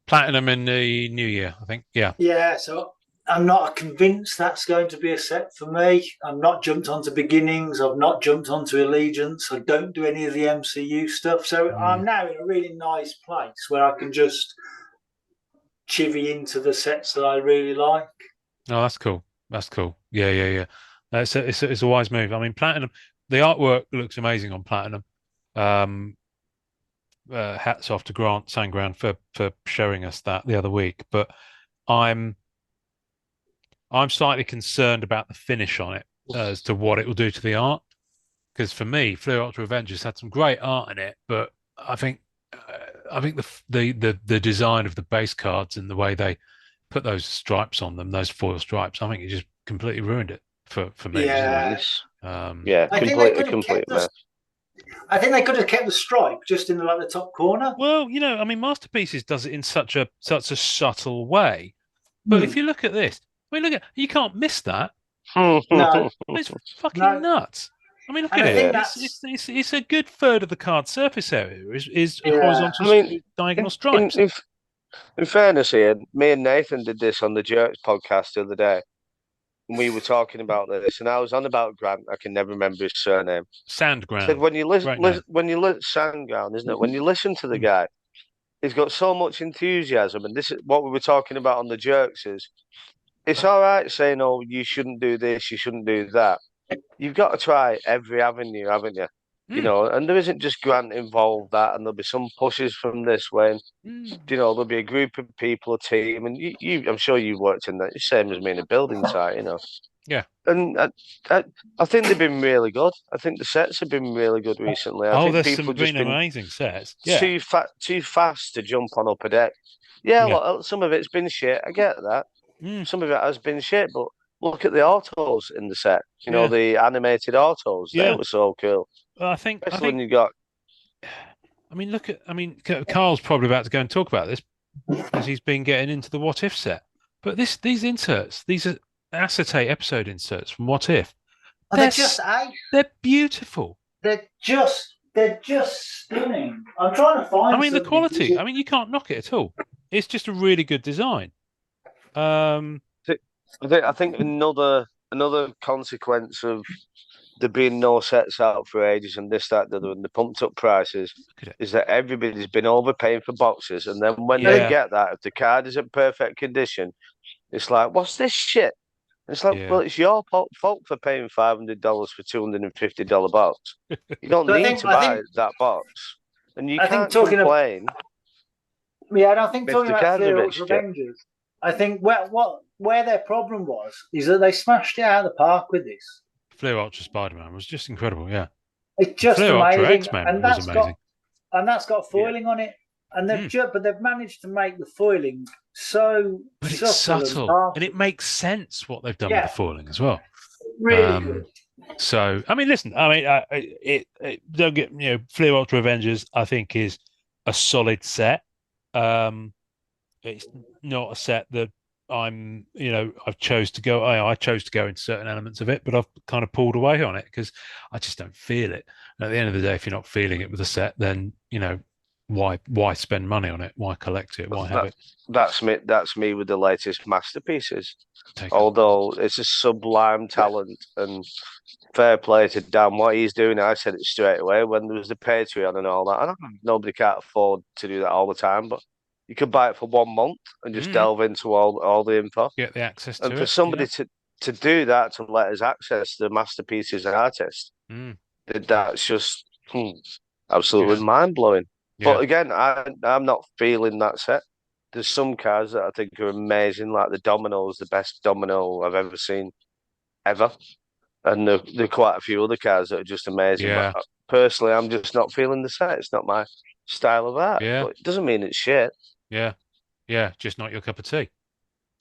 Speaker 4: Platinum
Speaker 2: in the new year, I think.
Speaker 4: Yeah, so I'm not convinced that's going to be a set for me. I'm not jumped onto Beginnings. I've not jumped onto Allegiance. I don't do any of the MCU stuff. So I'm now in a really nice place where I can just chivvy into the sets that I really like.
Speaker 2: Oh, that's cool. Yeah. It's a wise move. I mean, Platinum, the artwork looks amazing on Platinum. Hats off to Grant Sangran for showing us that the other week. But I'm slightly concerned about the finish on it as to what it will do to the art. Because for me, Fleer Ultra Avengers had some great art in it, but I think the design of the base cards and the way they put those stripes on them, those foil stripes, I think it just completely ruined it for me.
Speaker 3: Yeah, complete mess.
Speaker 4: I think they could have kept the stripe just in the top corner.
Speaker 2: Well, I mean, Masterpieces does it in such a subtle way. But if you look at this, you can't miss that.
Speaker 4: No,
Speaker 2: it's fucking nuts. I mean, look at it. It's a good third of the card surface area is horizontal diagonal stripes.
Speaker 3: In fairness, Ian, me and Nathan did this on the Jerks podcast the other day. And we were talking about this, and I was on about Grant. I can never remember his surname.
Speaker 2: Sandground.
Speaker 3: Said when you listen, Sandground, isn't it? When you listen to the guy, he's got so much enthusiasm, and this is what we were talking about on the Jerks. It's all right saying, "Oh, you shouldn't do this, you shouldn't do that." You've got to try every avenue, haven't you? you know, and there isn't just Grant involved that, and there'll be some pushes from this way. You know, there'll be a group of people, a team, and I'm sure you worked in that, same as me in a building site, you know.
Speaker 2: Yeah.
Speaker 3: And I think they've been really good. I think the sets have been really good recently. I think
Speaker 2: there's
Speaker 3: people have just
Speaker 2: been
Speaker 3: been
Speaker 2: amazing sets. Yeah.
Speaker 3: too fast to jump on upper deck. Yeah, look, some of it's been shit. I get that. Some of it has been shit, but look at the autos in the set. You know, the animated autos. They were so cool.
Speaker 2: Well, I think
Speaker 3: when you got.
Speaker 2: I mean, Carl's probably about to go and talk about this because he's been getting into the What If set. But these inserts, these are acetate episode inserts from What If.
Speaker 4: They're
Speaker 2: they're beautiful.
Speaker 4: They're just stunning. I'm trying to find.
Speaker 2: I mean, the quality. I mean, you can't knock it at all. It's just a really good design.
Speaker 3: I think another consequence of there being no sets out for ages and this, that, the other, and the pumped up prices is that everybody's been overpaying for boxes, and then when they get that, if the card is in perfect condition, it's like, what's this shit? And it's like, well, it's your fault for paying $500 for $250 box. You don't need to buy that box, and you can't complain.
Speaker 4: And I think talking about Perils Revengers, I think where their problem was is that they smashed it out of the park with this.
Speaker 2: Fleer Ultra Spider-Man was just incredible, yeah.
Speaker 4: It's just
Speaker 2: Fleer
Speaker 4: amazing.
Speaker 2: Ultra X-Men was amazing.
Speaker 4: That's got foiling on it. And they've managed to make the foiling so
Speaker 2: it's subtle. And it makes sense what they've done with the foiling as well.
Speaker 4: Really good.
Speaker 2: So, I mean, listen, don't get, Fleer Ultra Avengers, I think, is a solid set. It's not a set that I chose to go. I chose to go into certain elements of it, but I've kind of pulled away on it because I just don't feel it. And at the end of the day, if you're not feeling it with a set, then why spend money on it? Why collect it? Why have it?
Speaker 3: That's me with the latest masterpieces. Although it's a sublime talent, and fair play to Dan, what he's doing. I said it straight away when there was the Patreon and all that. I know nobody can't afford to do that all the time, but you could buy it for 1 month and just delve into all the info.
Speaker 2: Get the access to it.
Speaker 3: And for somebody to do that, to let us access the masterpieces artist, that's just absolutely mind-blowing. Yeah. But again, I'm not feeling that set. There's some cards that I think are amazing, like the Domino's, the best Domino I've ever seen, ever. And there are quite a few other cards that are just amazing.
Speaker 2: Yeah.
Speaker 3: But personally, I'm just not feeling the set. It's not my style of art.
Speaker 2: Yeah.
Speaker 3: But it doesn't mean it's shit.
Speaker 2: Yeah. Yeah, just not your cup of tea.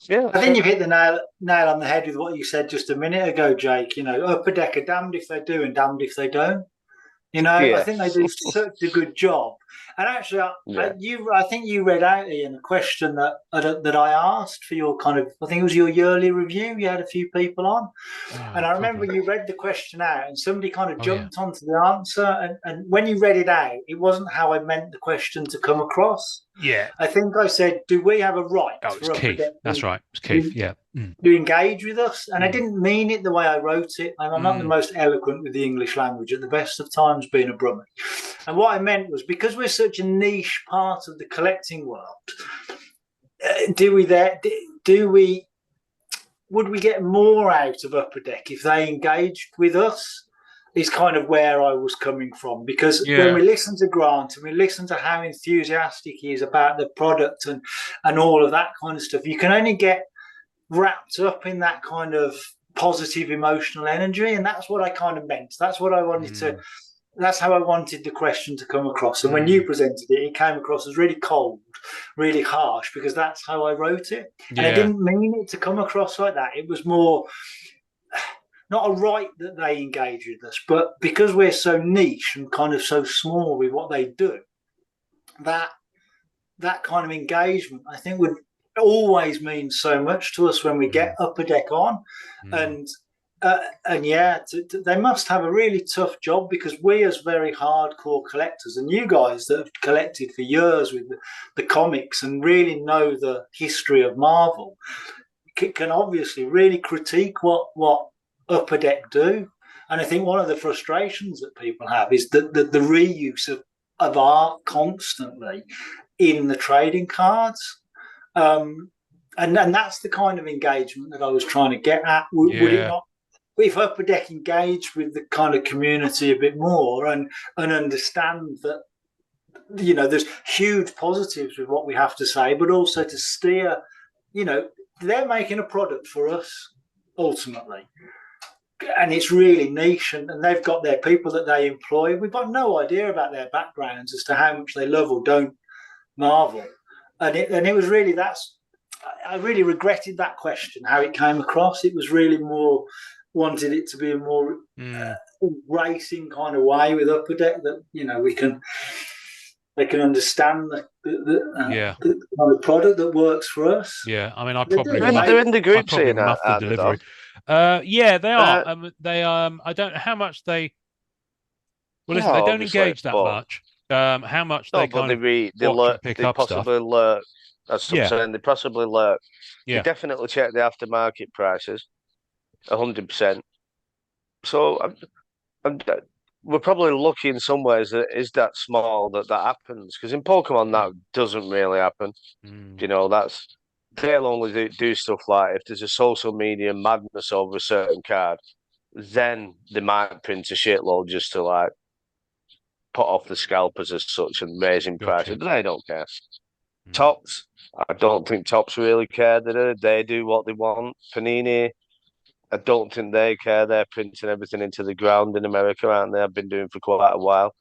Speaker 3: Yeah.
Speaker 4: I think you've hit the nail on the head with what you said just a minute ago, Jake. Upper Deck are damned if they do and damned if they don't. I think they do such a good job. And actually, I think you read out, Ian, a question that I asked for your I think it was your yearly review. You had a few people on. And I remember you read the question out and somebody kind of jumped onto the answer. And when you read it out, it wasn't how I meant the question to come across.
Speaker 2: Yeah.
Speaker 4: I think I said, do we have a right?
Speaker 2: Oh, it's Keith. That's right. It's Keith, yeah.
Speaker 4: To engage with us. And I didn't mean it the way I wrote it. And I'm not the most eloquent with the English language at the best of times, being a brummie. And what I meant was, because we're such a niche part of the collecting world, would we get more out of Upper Deck if they engaged with us? Is kind of where I was coming from, because when we listen to Grant and we listen to how enthusiastic he is about the product and all of that kind of stuff, you can only get wrapped up in that kind of positive emotional energy, and that's what I kind of meant. That's what I wanted to. That's how I wanted the question to come across. And when you presented it, it came across as really cold, really harsh, because that's how I wrote it. And I didn't mean it to come across like that. It was more not a right that they engage with us, but because we're so niche and kind of so small with what they do, that kind of engagement, I think, would always mean so much to us when we get Upper Deck on. They must have a really tough job, because we, as very hardcore collectors, and you guys that have collected for years with the comics and really know the history of Marvel, can obviously really critique what Upper Deck do. And I think one of the frustrations that people have is the reuse of art constantly in the trading cards. And that's the kind of engagement that I was trying to get at. Would it not if Upper Deck engaged with the kind of community a bit more and understand that, you know, there's huge positives with what we have to say, but also to steer, you know, they're making a product for us ultimately. And it's really niche, and they've got their people that they employ. We've got no idea about their backgrounds as to how much they love or don't Marvel. And it was really, I really regretted that question, how it came across. It was really more, wanted it to be a more racing kind of way with Upper Deck, that, you know, they can understand the kind of product that works for us.
Speaker 2: Yeah, I mean,
Speaker 3: they're in the group saying
Speaker 2: muff the delivery. Yeah, they are. I don't know how much they. Well, listen, they don't engage that much. How much they kind of pick up
Speaker 3: possibly
Speaker 2: stuff.
Speaker 3: lurk. That's what I'm saying. They possibly lurk.
Speaker 2: Yeah,
Speaker 3: they definitely check the aftermarket prices, 100%. So we're probably lucky in some ways that it is that small that happens, because in Pokemon that doesn't really happen. You know, they'll only do stuff like if there's a social media madness over a certain card, then they might print a shitload just to like put off the scalpers as such and raising prices. But they don't care. Tops, I don't think Tops really care. They do what they want. Panini, I don't think they care. They're printing everything into the ground in America, aren't they? I've been doing for quite a while.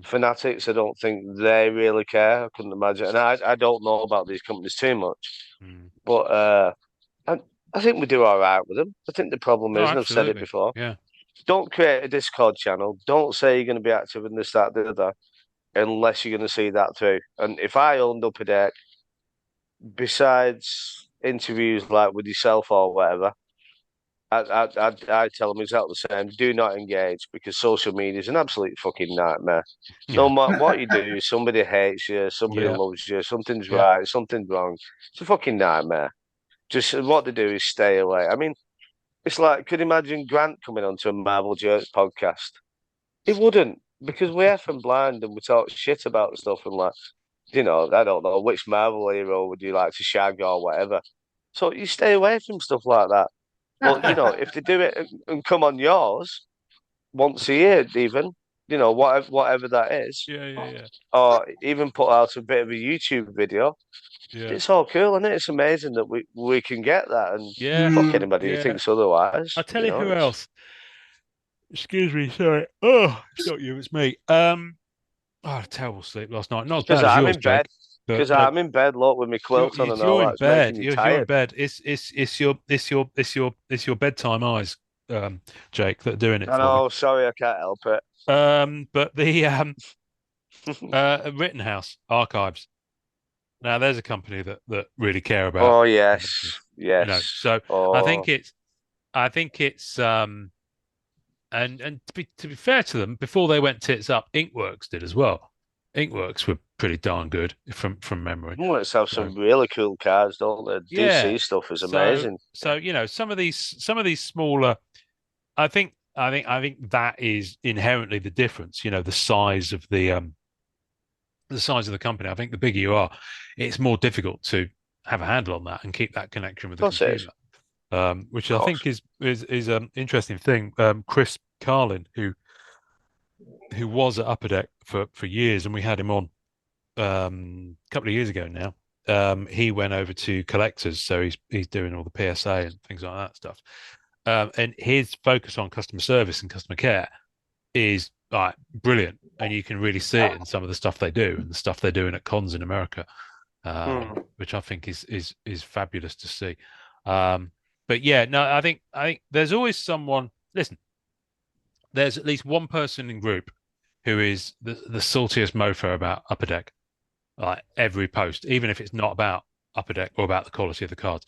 Speaker 3: Fanatics, I don't think they really care. I couldn't imagine. And I don't know about these companies too much. But I think we do all right with them. I think the problem is, and I've said it before, don't create a Discord channel. Don't say you're going to be active in this, that, the other, unless you're going to see that through. And if I owned Upper Deck, besides interviews like with yourself or whatever, I tell them exactly the same. Do not engage, because social media is an absolute fucking nightmare. No matter what you do, somebody hates you, somebody loves you, something's right, something's wrong. It's a fucking nightmare. Just what they do is stay away. I mean, it's like, could you imagine Grant coming onto a Marvel Jerks podcast? He wouldn't, because we're effing blind and we talk shit about stuff and like, you know, I don't know, which Marvel hero would you like to shag or whatever. So you stay away from stuff like that. But, you know, if they do it and come on yours once a year, even, you know, whatever that is, or even put out a bit of a YouTube video, it's all cool, isn't it? It's amazing that we can get that, and fuck anybody who thinks otherwise.
Speaker 2: I'll tell you who else. Excuse me, sorry. Oh, it's not you, it's me. Terrible sleep last night. Not as bad as yours, Jake.
Speaker 3: Because I'm in bed, look, with my quilt on and all that.
Speaker 2: You're in bed. It's your bedtime eyes, Jake, that are doing it.
Speaker 3: I know. Sorry, I can't help it.
Speaker 2: But the Rittenhouse Archives. Now, there's a company that really care about.
Speaker 3: Oh yes.
Speaker 2: You know, so I think it's and to be fair to them, before they went tits up, Inkworks did as well. Inkworks were pretty darn good from memory.
Speaker 3: Inkworks have some really cool cards, don't they? DC stuff is amazing.
Speaker 2: So you know, some of these smaller, I think that is inherently the difference. You know, the size of the company. I think the bigger you are, it's more difficult to have a handle on that and keep that connection with the consumer. Which I think is an interesting thing. Chris Carlin, who was at Upper Deck for years, and we had him on a couple of years ago now. He went over to Collectors, so he's doing all the PSA and things like that stuff. And his focus on customer service and customer care is brilliant, and you can really see it in some of the stuff they do and the stuff they're doing at cons in America, which I think is fabulous to see. But yeah, no, I think there's always someone. Listen, there's at least one person in group who is the saltiest mofo about Upper Deck. Like every post, even if it's not about Upper Deck or about the quality of the cards,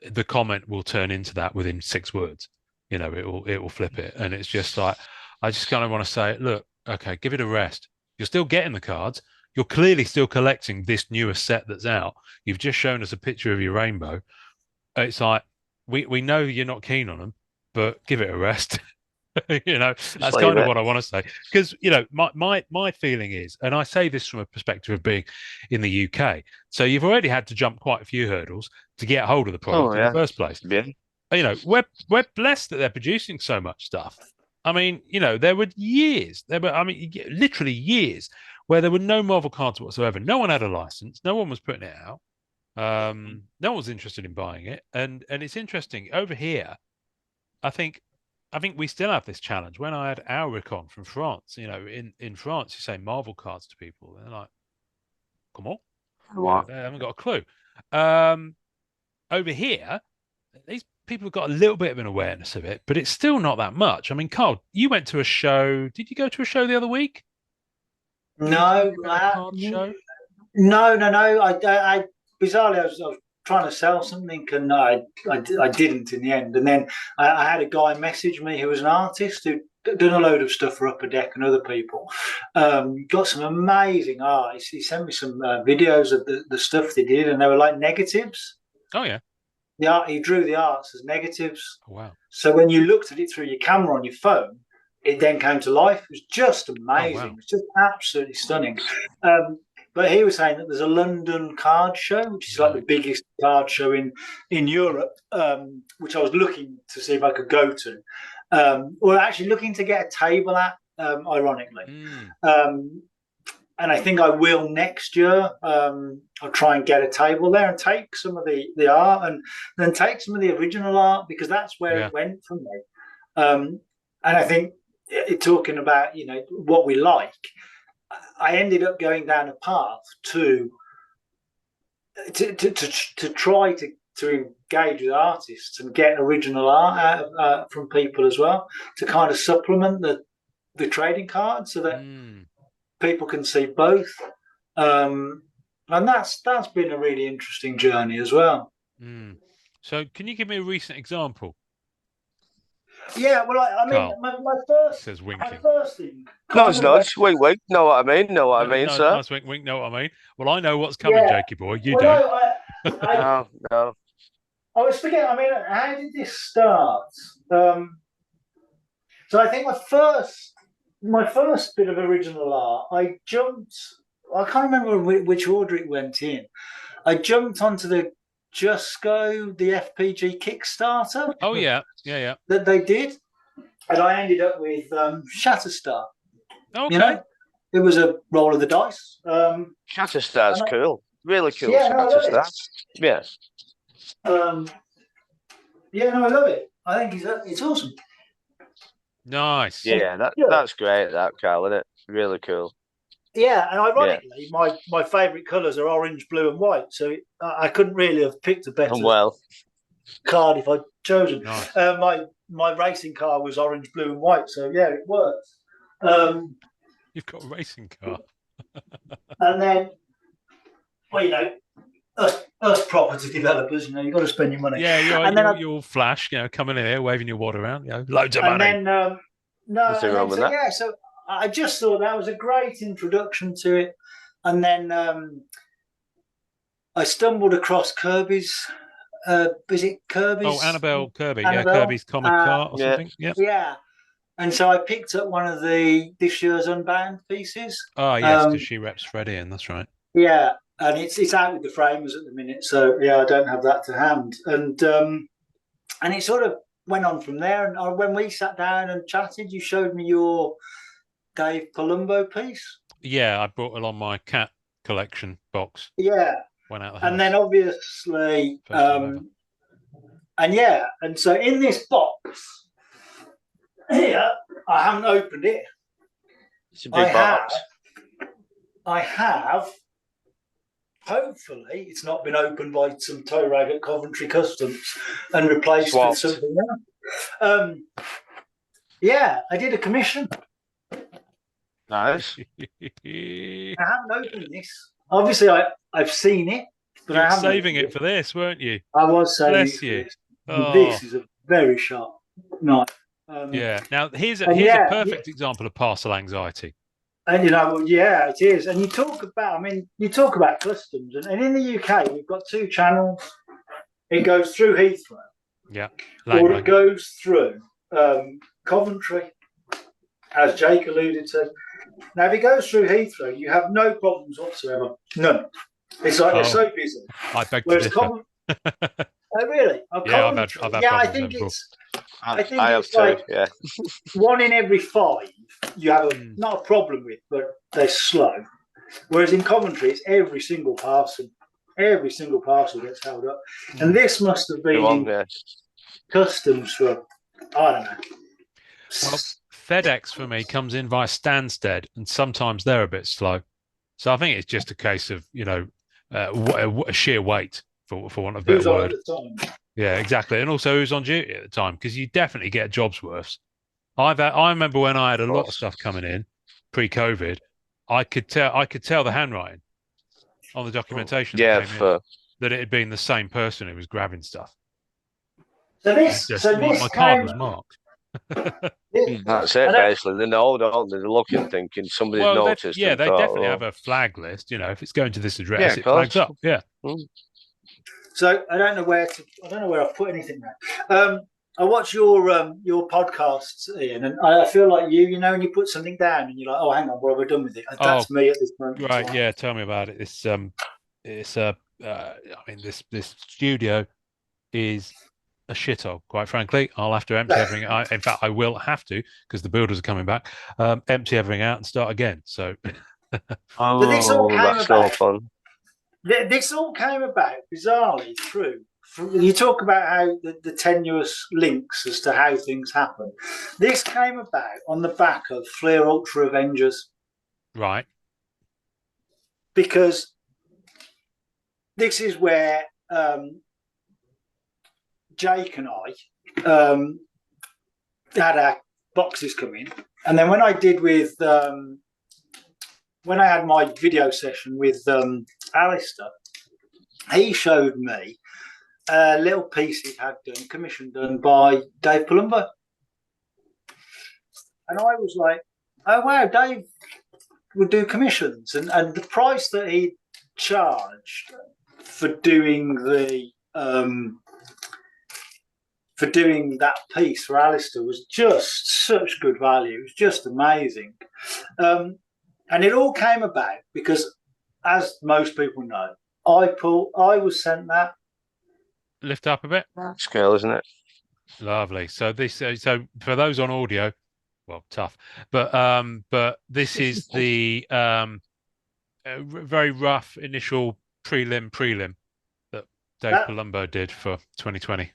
Speaker 2: the comment will turn into that within 6 words. You know, it will flip it, and it's just like, I just kind of want to say, look, okay, give it a rest. You're still getting the cards. You're clearly still collecting this newest set that's out. You've just shown us a picture of your rainbow. It's like, we know you're not keen on them, but give it a rest. You know, that's kind of what I want to say. Because, you know, my feeling is, and I say this from a perspective of being in the UK, so you've already had to jump quite a few hurdles to get hold of the product in the first place.
Speaker 3: Yeah.
Speaker 2: you know, we're blessed that they're producing so much stuff. I mean, you know, there were years, literally years where there were no Marvel cards whatsoever. No one had a license. No one was putting it out. No one was interested in buying it. And it's interesting over here. I think we still have this challenge. When I had Auricon from France, you know, in France, you say Marvel cards to people, they're like, "Come on,"
Speaker 3: What?
Speaker 2: they haven't got a clue. Over here, these people have got a little bit of an awareness of it, but it's still not that much. I mean, Carl, you went to a show. Did you go to a show the other week?
Speaker 4: No,
Speaker 2: Card show?
Speaker 4: no. I bizarrely, I was trying to sell something, and I didn't in the end. And then I had a guy message me who was an artist who'd done a load of stuff for Upper Deck and other people. Got some amazing art. He sent me some videos of the stuff they did, and they were like negatives.
Speaker 2: Oh yeah.
Speaker 4: The art, he drew the arts as negatives.
Speaker 2: Oh, wow.
Speaker 4: So when you looked at it through your camera on your phone, it then came to life. It was just amazing.
Speaker 2: Oh, wow.
Speaker 4: It was just absolutely stunning. But he was saying that there's a London card show, which is like the biggest card show in Europe, which I was looking to see if I could go to. Or actually looking to get a table at, ironically. And I think I will next year. I'll try and get a table there and take some of the art and then take some of the original art, because that's where it went for me. And I think talking about, you know, what we like, I ended up going down a path to try to engage with artists and get original art out from people as well, to kind of supplement the trading cards so that people can see both. And that's been a really interesting journey as well.
Speaker 2: So can you give me a recent example?
Speaker 4: Yeah, well, I mean, my first thing.
Speaker 3: Nudge, wink. Know what I mean? Know what I mean, sir?
Speaker 2: Nice wink. Know what I mean? Well, I know what's coming, Jakey boy. You don't.
Speaker 3: No.
Speaker 4: I was forgetting. I mean, how did this start? So I think my first bit of original art, I can't remember which order it went in. I jumped onto the Just Go, the FPG Kickstarter.
Speaker 2: Oh, yeah.
Speaker 4: That they did. And I ended up with Shatterstar.
Speaker 2: Okay.
Speaker 4: You know, it was a roll of the dice.
Speaker 3: Shatterstar's cool. Really cool,
Speaker 4: yeah,
Speaker 3: Shatterstar. Yeah.
Speaker 4: I love it. I think it's awesome.
Speaker 2: Nice.
Speaker 3: Yeah, that's great, that, Carl, isn't it? Really cool.
Speaker 4: Yeah, and ironically, my favourite colours are orange, blue, and white. So I couldn't really have picked a better card if I'd chosen. Nice. My racing car was orange, blue, and white. So yeah, it works.
Speaker 2: You've got a racing car.
Speaker 4: And then, well, you know, us property developers, you know, you've got to spend your money.
Speaker 2: Yeah, you're Flash, you know, coming in here, waving your wad around, you know, loads of money.
Speaker 4: And then, so I just thought that was a great introduction to it. And then I stumbled across Kirby's, is it Kirby's?
Speaker 2: Oh, Annabelle Kirby. Annabelle. Yeah, Kirby's comic art or something. Yeah.
Speaker 4: Yeah. And so I picked up one of this year's Unbound pieces.
Speaker 2: Oh, yes, because she reps Freddie in, that's right.
Speaker 4: Yeah. And it's out with the framers at the minute. So, yeah, I don't have that to hand. And it sort of went on from there. And when we sat down and chatted, you showed me your Dave Palumbo piece.
Speaker 2: Yeah, I brought along my cat collection box.
Speaker 4: Yeah.
Speaker 2: Went out the house.
Speaker 4: And then obviously, and so in this box here, I haven't opened it.
Speaker 3: It's a big box.
Speaker 4: I have. Hopefully, it's not been opened by some tow rag at Coventry Customs and replaced with something else. I did a commission.
Speaker 3: Nice.
Speaker 4: I haven't opened this. Obviously, I've seen it, but I haven't.
Speaker 2: Saving it for this, weren't you?
Speaker 4: I was saving
Speaker 2: Bless
Speaker 4: it
Speaker 2: you.
Speaker 4: for this. This is a very sharp knife.
Speaker 2: Now here's a perfect example of parcel anxiety.
Speaker 4: And it is. And you talk about customs, and in the UK we've got two channels. It goes through Heathrow, or it goes through Coventry, as Jake alluded to. Now, if it goes through Heathrow, you have no problems whatsoever. None. It's like they're so busy.
Speaker 2: I beg to differ.
Speaker 4: Oh, really?
Speaker 2: Yeah, I've had
Speaker 4: yeah, I
Speaker 2: problems
Speaker 4: think
Speaker 2: before.
Speaker 4: it's.
Speaker 3: I have too.
Speaker 4: like
Speaker 3: Yeah.
Speaker 4: 1 in every 5 you have not a problem with, but they're slow. Whereas in Coventry, it's every single parcel. Every single parcel gets held up, and this must have been in customs for I don't know.
Speaker 2: Well, FedEx for me comes in via Stansted, and sometimes they're a bit slow. So I think it's just a case of sheer weight, for want of a better word.
Speaker 4: At the time.
Speaker 2: Yeah, exactly, and also who's on duty at the time, because you definitely get jobs worths. I remember when I had a lot of stuff coming in pre-COVID, I could tell the handwriting on the documentation that came in, that it had been the same person who was grabbing stuff. My card was marked.
Speaker 3: That's it, basically. They know, don't they? They're looking, thinking somebody's noticed.
Speaker 2: They definitely have a flag list. If it's going to this address, it flags up. Yeah.
Speaker 4: So I don't know where I've put anything there. I watch your podcasts, Ian, and I feel like when you put something down and you're like, oh, hang on, what have I done with it? That's me at this moment.
Speaker 2: Right, yeah, tell me about it. This studio is a shithole, quite frankly. I'll have to empty everything. In fact, I will have to, because the builders are coming back. Empty everything out and start again. So,
Speaker 4: this all came
Speaker 3: that's
Speaker 4: about.
Speaker 3: no fun.
Speaker 4: This all came about bizarrely through. You talk about how the tenuous links as to how things happen. This came about on the back of Fleer Ultra Avengers.
Speaker 2: Right.
Speaker 4: Because this is where Jake and I had our boxes come in. And then when I had my video session with Alistair, he showed me a little piece he had done, commissioned done by Dave Palumbo. And I was like, oh, wow, Dave would do commissions. And the price that he charged for doing that piece for Alistair was just such good value. It was just amazing. And it all came about because, as most people know, I was sent that.
Speaker 2: Lift up a bit.
Speaker 3: Scale, isn't it?
Speaker 2: Lovely. So so for those on audio, well, tough, but this is the very rough initial prelim that Dave Palumbo did for 2020.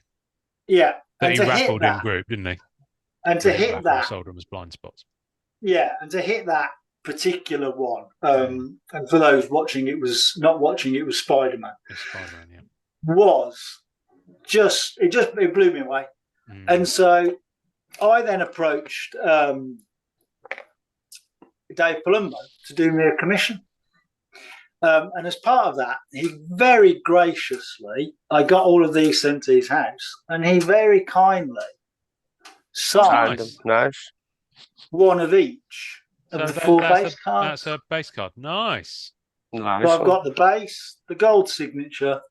Speaker 4: Yeah,
Speaker 2: that he raffled in group, didn't he?
Speaker 4: And to hit that,
Speaker 2: sold them as blind spots.
Speaker 4: Yeah, and to hit that particular one, and for those watching, it was Spider-Man.
Speaker 2: Spider-Man, yeah.
Speaker 4: It blew me away. And so I then approached Dave Palumbo to do me a commission. And as part of that, he very graciously, I got all of these sent to his house, and he very kindly signed one of each of the 4 base cards.
Speaker 2: That's a base card. Nice.
Speaker 4: So I've got the base, the gold signature,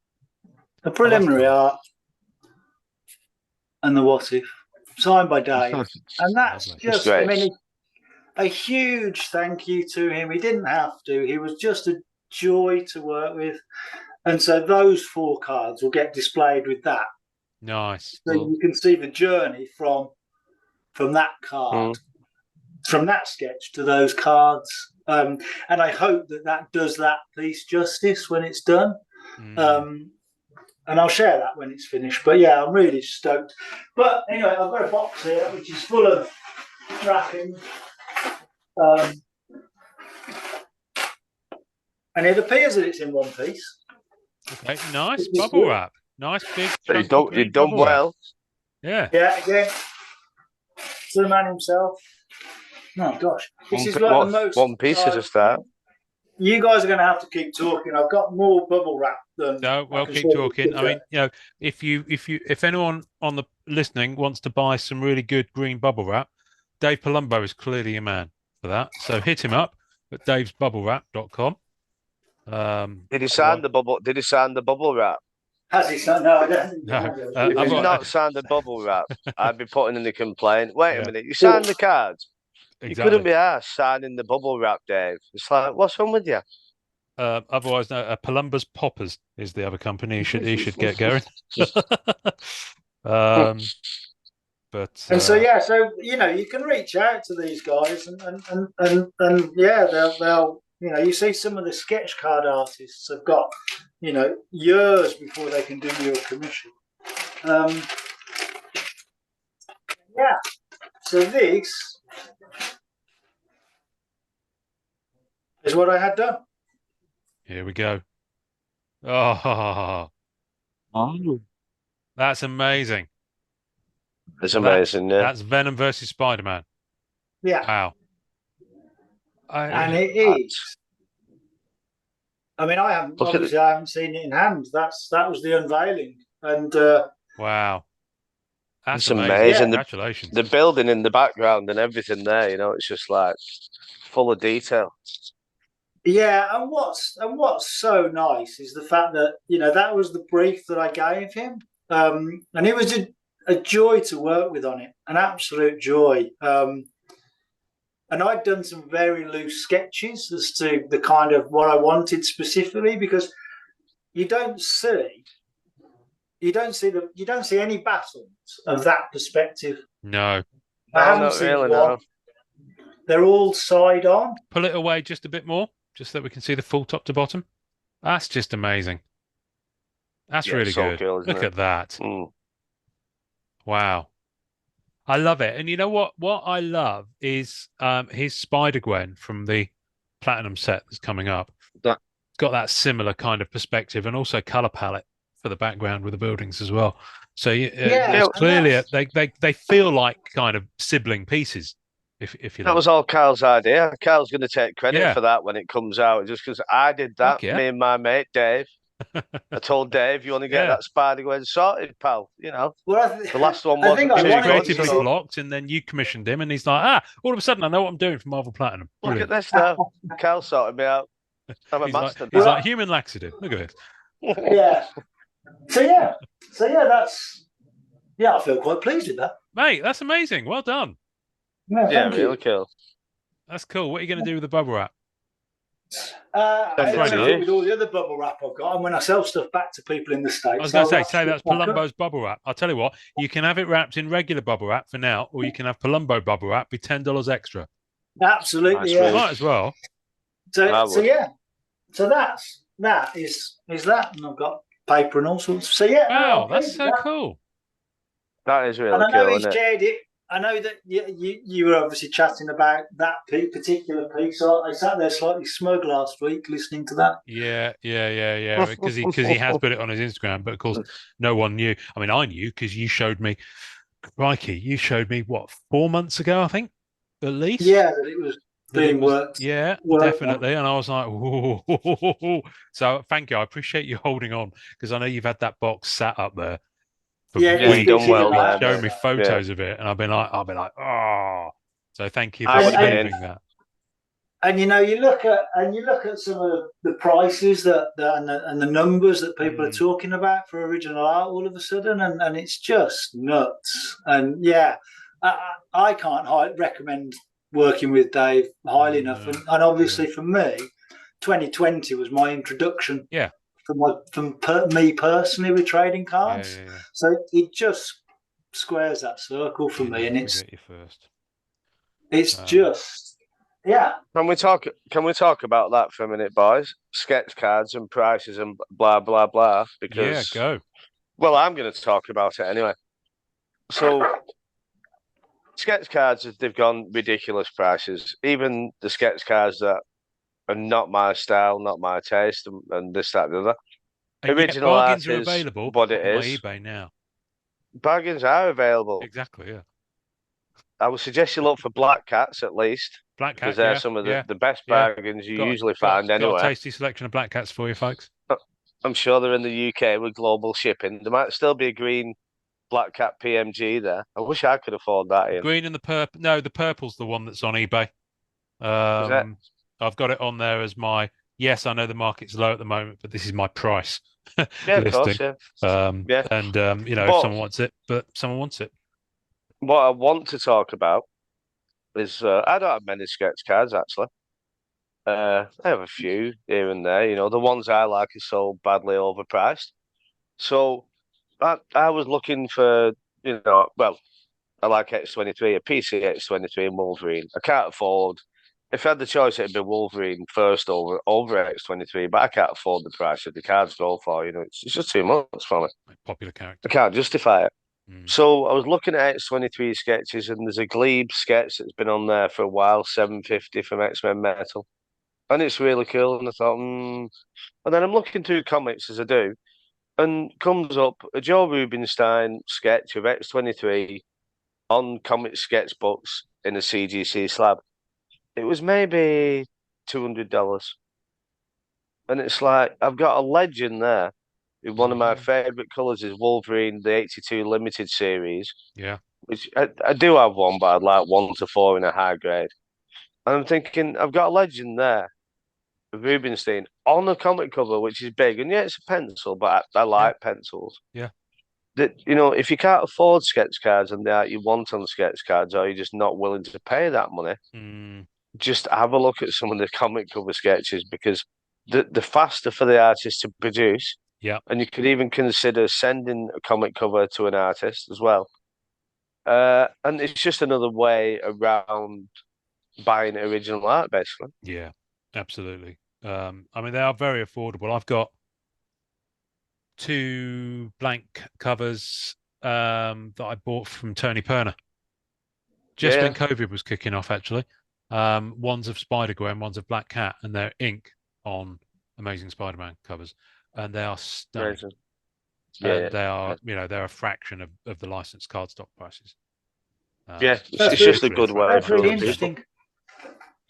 Speaker 4: the preliminary art, and the what if, signed by Dave. And that's just, a huge thank you to him. He didn't have to. He was just a joy to work with. And so those 4 cards will get displayed with that.
Speaker 2: Nice.
Speaker 4: So you can see the journey from that card, from that sketch to those cards. And I hope that does that piece justice when it's done. And I'll share that when it's finished. But yeah, I'm really stoked. But anyway, I've got a box here which is full of wrapping. And it appears that it's in one piece.
Speaker 2: Okay, nice bubble wrap. Nice big.
Speaker 3: You've done well.
Speaker 2: Yeah.
Speaker 4: Yeah, again. To the man himself. Oh gosh. This is like the most.
Speaker 3: One piece is a start.
Speaker 4: You guys are going to have to keep talking. I've got more bubble wrap than.
Speaker 2: No, well, keep talking. I mean, if anyone on the listening wants to buy some really good green bubble wrap, Dave Palumbo is clearly a man for that. So hit him up at davesbubblewrap.com.
Speaker 3: Did he sign the bubble? Did he sign the bubble wrap?
Speaker 4: Has he signed? No, I don't think.
Speaker 3: If he's not signed the bubble wrap, I'd be putting in the complaint. Wait a minute, you signed the cards. Exactly. You couldn't be asked signing the bubble wrap, Dave. It's like, what's wrong with you?
Speaker 2: otherwise known Palumbo's Poppers is the other company he should get going.
Speaker 4: And so you can reach out to these guys and they'll you see some of the sketch card artists have got years before they can do you a commission. So this is what I had done.
Speaker 2: Here we go. Oh, that's amazing.
Speaker 3: It's amazing,
Speaker 2: That's Venom versus Spider-Man.
Speaker 4: Yeah.
Speaker 2: Wow.
Speaker 4: And it is. I mean, I haven't seen it in hand. That was the unveiling, and
Speaker 2: wow,
Speaker 3: that's amazing.
Speaker 4: Yeah.
Speaker 2: Congratulations.
Speaker 3: The building in the background and everything there, it's just like full of detail.
Speaker 4: Yeah, and what's so nice is the fact that that was the brief that I gave him, and it was a joy to work with on it, an absolute joy. And I'd done some very loose sketches as to the kind of what I wanted specifically, because you don't see any battles of that perspective.
Speaker 2: No.
Speaker 3: I haven't seen really, no.
Speaker 4: They're all side on.
Speaker 2: Pull it away just a bit more, just so that we can see the full top to bottom. That's just amazing. That's really good.
Speaker 3: Cool,
Speaker 2: Look at that. Wow. I love it. And you know what? What I love is his Spider-Gwen from the Platinum set that's coming up. It's got that similar kind of perspective and also color palette for the background with the buildings as well. So it's clearly they feel like kind of sibling pieces. If you like.
Speaker 3: That was all Carl's idea. Carl's going to take credit for that when it comes out, just because I did that. Me and my mate Dave. I told Dave, "You want to get that Spider-Gwen sorted, pal?"
Speaker 4: Well,
Speaker 3: the last one was
Speaker 2: creatively blocked, and then you commissioned him, and he's like, all of a sudden, I know what I'm doing for Marvel Platinum. Brilliant.
Speaker 3: Look at this now. Carl sorted me out. I'm a master.
Speaker 2: He's like human laxative. Look at this.
Speaker 4: Yeah. So that's I feel quite pleased with that,
Speaker 2: mate. That's amazing. Well done.
Speaker 3: Yeah, really cool.
Speaker 2: That's cool. What are you going to do with the bubble wrap?
Speaker 4: With all the other bubble wrap I've got, and when I sell stuff back to people in the States,
Speaker 2: I was going to say that's Palumbo's bubble wrap. I'll tell you what, you can have it wrapped in regular bubble wrap for now, or you can have Palumbo bubble wrap, be $10 extra.
Speaker 4: Absolutely,
Speaker 2: nice, might as well.
Speaker 4: So that is that, and I've got paper and all sorts. So
Speaker 2: wow, that's so cool.
Speaker 3: That is really cool.
Speaker 4: And I know he's shared it. I know that you were obviously chatting about that particular piece. So I sat there slightly smug last week listening to that.
Speaker 2: Yeah. Because he has put it on his Instagram, but of course no one knew. I mean, I knew because you showed me. Crikey, you showed me what 4 months ago, I think, at least.
Speaker 4: Yeah, that it was being worked.
Speaker 2: Yeah, definitely. And I was like, whoa. So thank you. I appreciate you holding on because I know you've had that box sat up there.
Speaker 3: You've done well there.
Speaker 2: Showing me photos of it, and I've been like, oh. So thank you for doing that.
Speaker 4: And you look at some of the prices and the numbers that people are talking about for original art all of a sudden, and it's just nuts. And I can't recommend working with Dave highly enough. And obviously for me, 2020 was my introduction.
Speaker 2: Yeah.
Speaker 4: From me personally with trading cards, so it just squares that circle for me, and it's just
Speaker 3: Can we talk about that for a minute, boys? Sketch cards and prices and blah blah blah. Because
Speaker 2: go.
Speaker 3: Well, I'm going to talk about it anyway. So, sketch cards, they've gone ridiculous prices. Even the sketch cards that are not my style, not my taste, and this, that, and the other.
Speaker 2: And
Speaker 3: original
Speaker 2: bargains
Speaker 3: art
Speaker 2: are
Speaker 3: is
Speaker 2: available
Speaker 3: what it
Speaker 2: on
Speaker 3: is.
Speaker 2: eBay now.
Speaker 3: Bargains are available.
Speaker 2: Exactly, yeah.
Speaker 3: I would suggest you look for Black Cats at least.
Speaker 2: Black Cat,
Speaker 3: because they're some of the best bargains you usually find anywhere.
Speaker 2: Got a tasty selection of Black Cats for you, folks.
Speaker 3: I'm sure they're in the UK with global shipping. There might still be a green Black Cat PMG there. I wish I could afford that. Ian.
Speaker 2: Green and the purple. No, the purple's the one that's on eBay. I've got it on there as my. Yes, I know the market's low at the moment, but this is my price.
Speaker 3: Yeah, of course, yeah.
Speaker 2: And if someone wants it, but someone wants it.
Speaker 3: What I want to talk about is I don't have many sketch cards actually. I have a few here and there. The ones I like are so badly overpriced. So I was looking for, well, I like X23, a PC X23 and Wolverine. I can't afford. If I had the choice, it'd be Wolverine first over X23, but I can't afford the price that the cards go for. It's just too much for me.
Speaker 2: Popular
Speaker 3: I
Speaker 2: character.
Speaker 3: can't justify it. So I was looking at X23 sketches, and there's a Glebe sketch that's been on there for a while, 750 from X-Men Metal, and it's really cool. And I thought, and then I'm looking through comics as I do, and comes up a Joe Rubinstein sketch of X23 on comic sketchbooks in a CGC slab. It was maybe $200, and it's like I've got a legend there. One of my favorite colors is Wolverine, the 82 limited series.
Speaker 2: Yeah,
Speaker 3: which I do have one, but I'd like 1 to 4 in a high grade. And I'm thinking I've got a legend there, Rubinstein, on a comic cover, which is big, and yeah, it's a pencil, but I like pencils.
Speaker 2: Yeah.
Speaker 3: That if you can't afford sketch cards and the art you want on sketch cards, or you're just not willing to pay that money, just have a look at some of the comic cover sketches, because the faster for the artist to produce.
Speaker 2: Yeah.
Speaker 3: And you could even consider sending a comic cover to an artist as well. And it's just another way around buying original art, basically.
Speaker 2: Yeah, absolutely. I mean, they are very affordable. I've got 2 blank covers that I bought from Tony Perner just when COVID was kicking off, actually. One's of Spider-Gwen, one's of Black Cat, and they're ink on Amazing Spider-Man covers, and they are stunning.
Speaker 3: Amazing.
Speaker 2: And they are, they're a fraction of the licensed cardstock prices.
Speaker 3: It's just a good way.
Speaker 4: That's really interesting.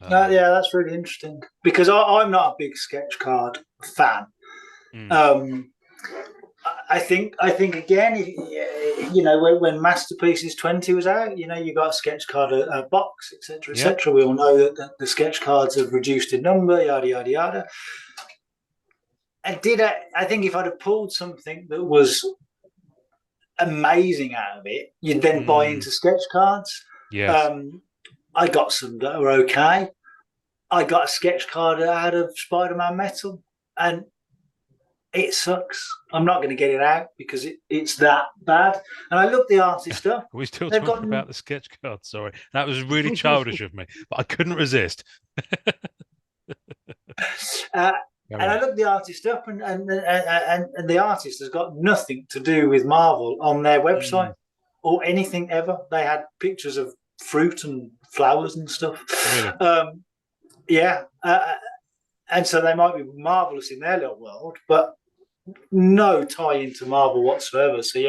Speaker 4: That's really interesting, because I'm not a big sketch card fan. I think again, when Masterpieces 20 was out, you got a sketch card, a box, etc., etc. We all know that the sketch cards have reduced in number, yada yada yada. I think if I'd have pulled something that was amazing out of it, you'd then buy into sketch cards.
Speaker 2: Yes.
Speaker 3: I got some that were okay. I got a sketch card out of Spider-Man Metal, and it sucks. I'm not going to get it out because it's that bad. And I look the artist stuff.
Speaker 2: Are we still talking about the sketch card? Sorry, that was really childish of me, but I couldn't resist.
Speaker 3: And I looked the artist up, and the artist has got nothing to do with Marvel on their website or anything ever. They had pictures of fruit and flowers and stuff.
Speaker 2: Really?
Speaker 3: And so they might be marvelous in their little world, but no tie into Marvel whatsoever. So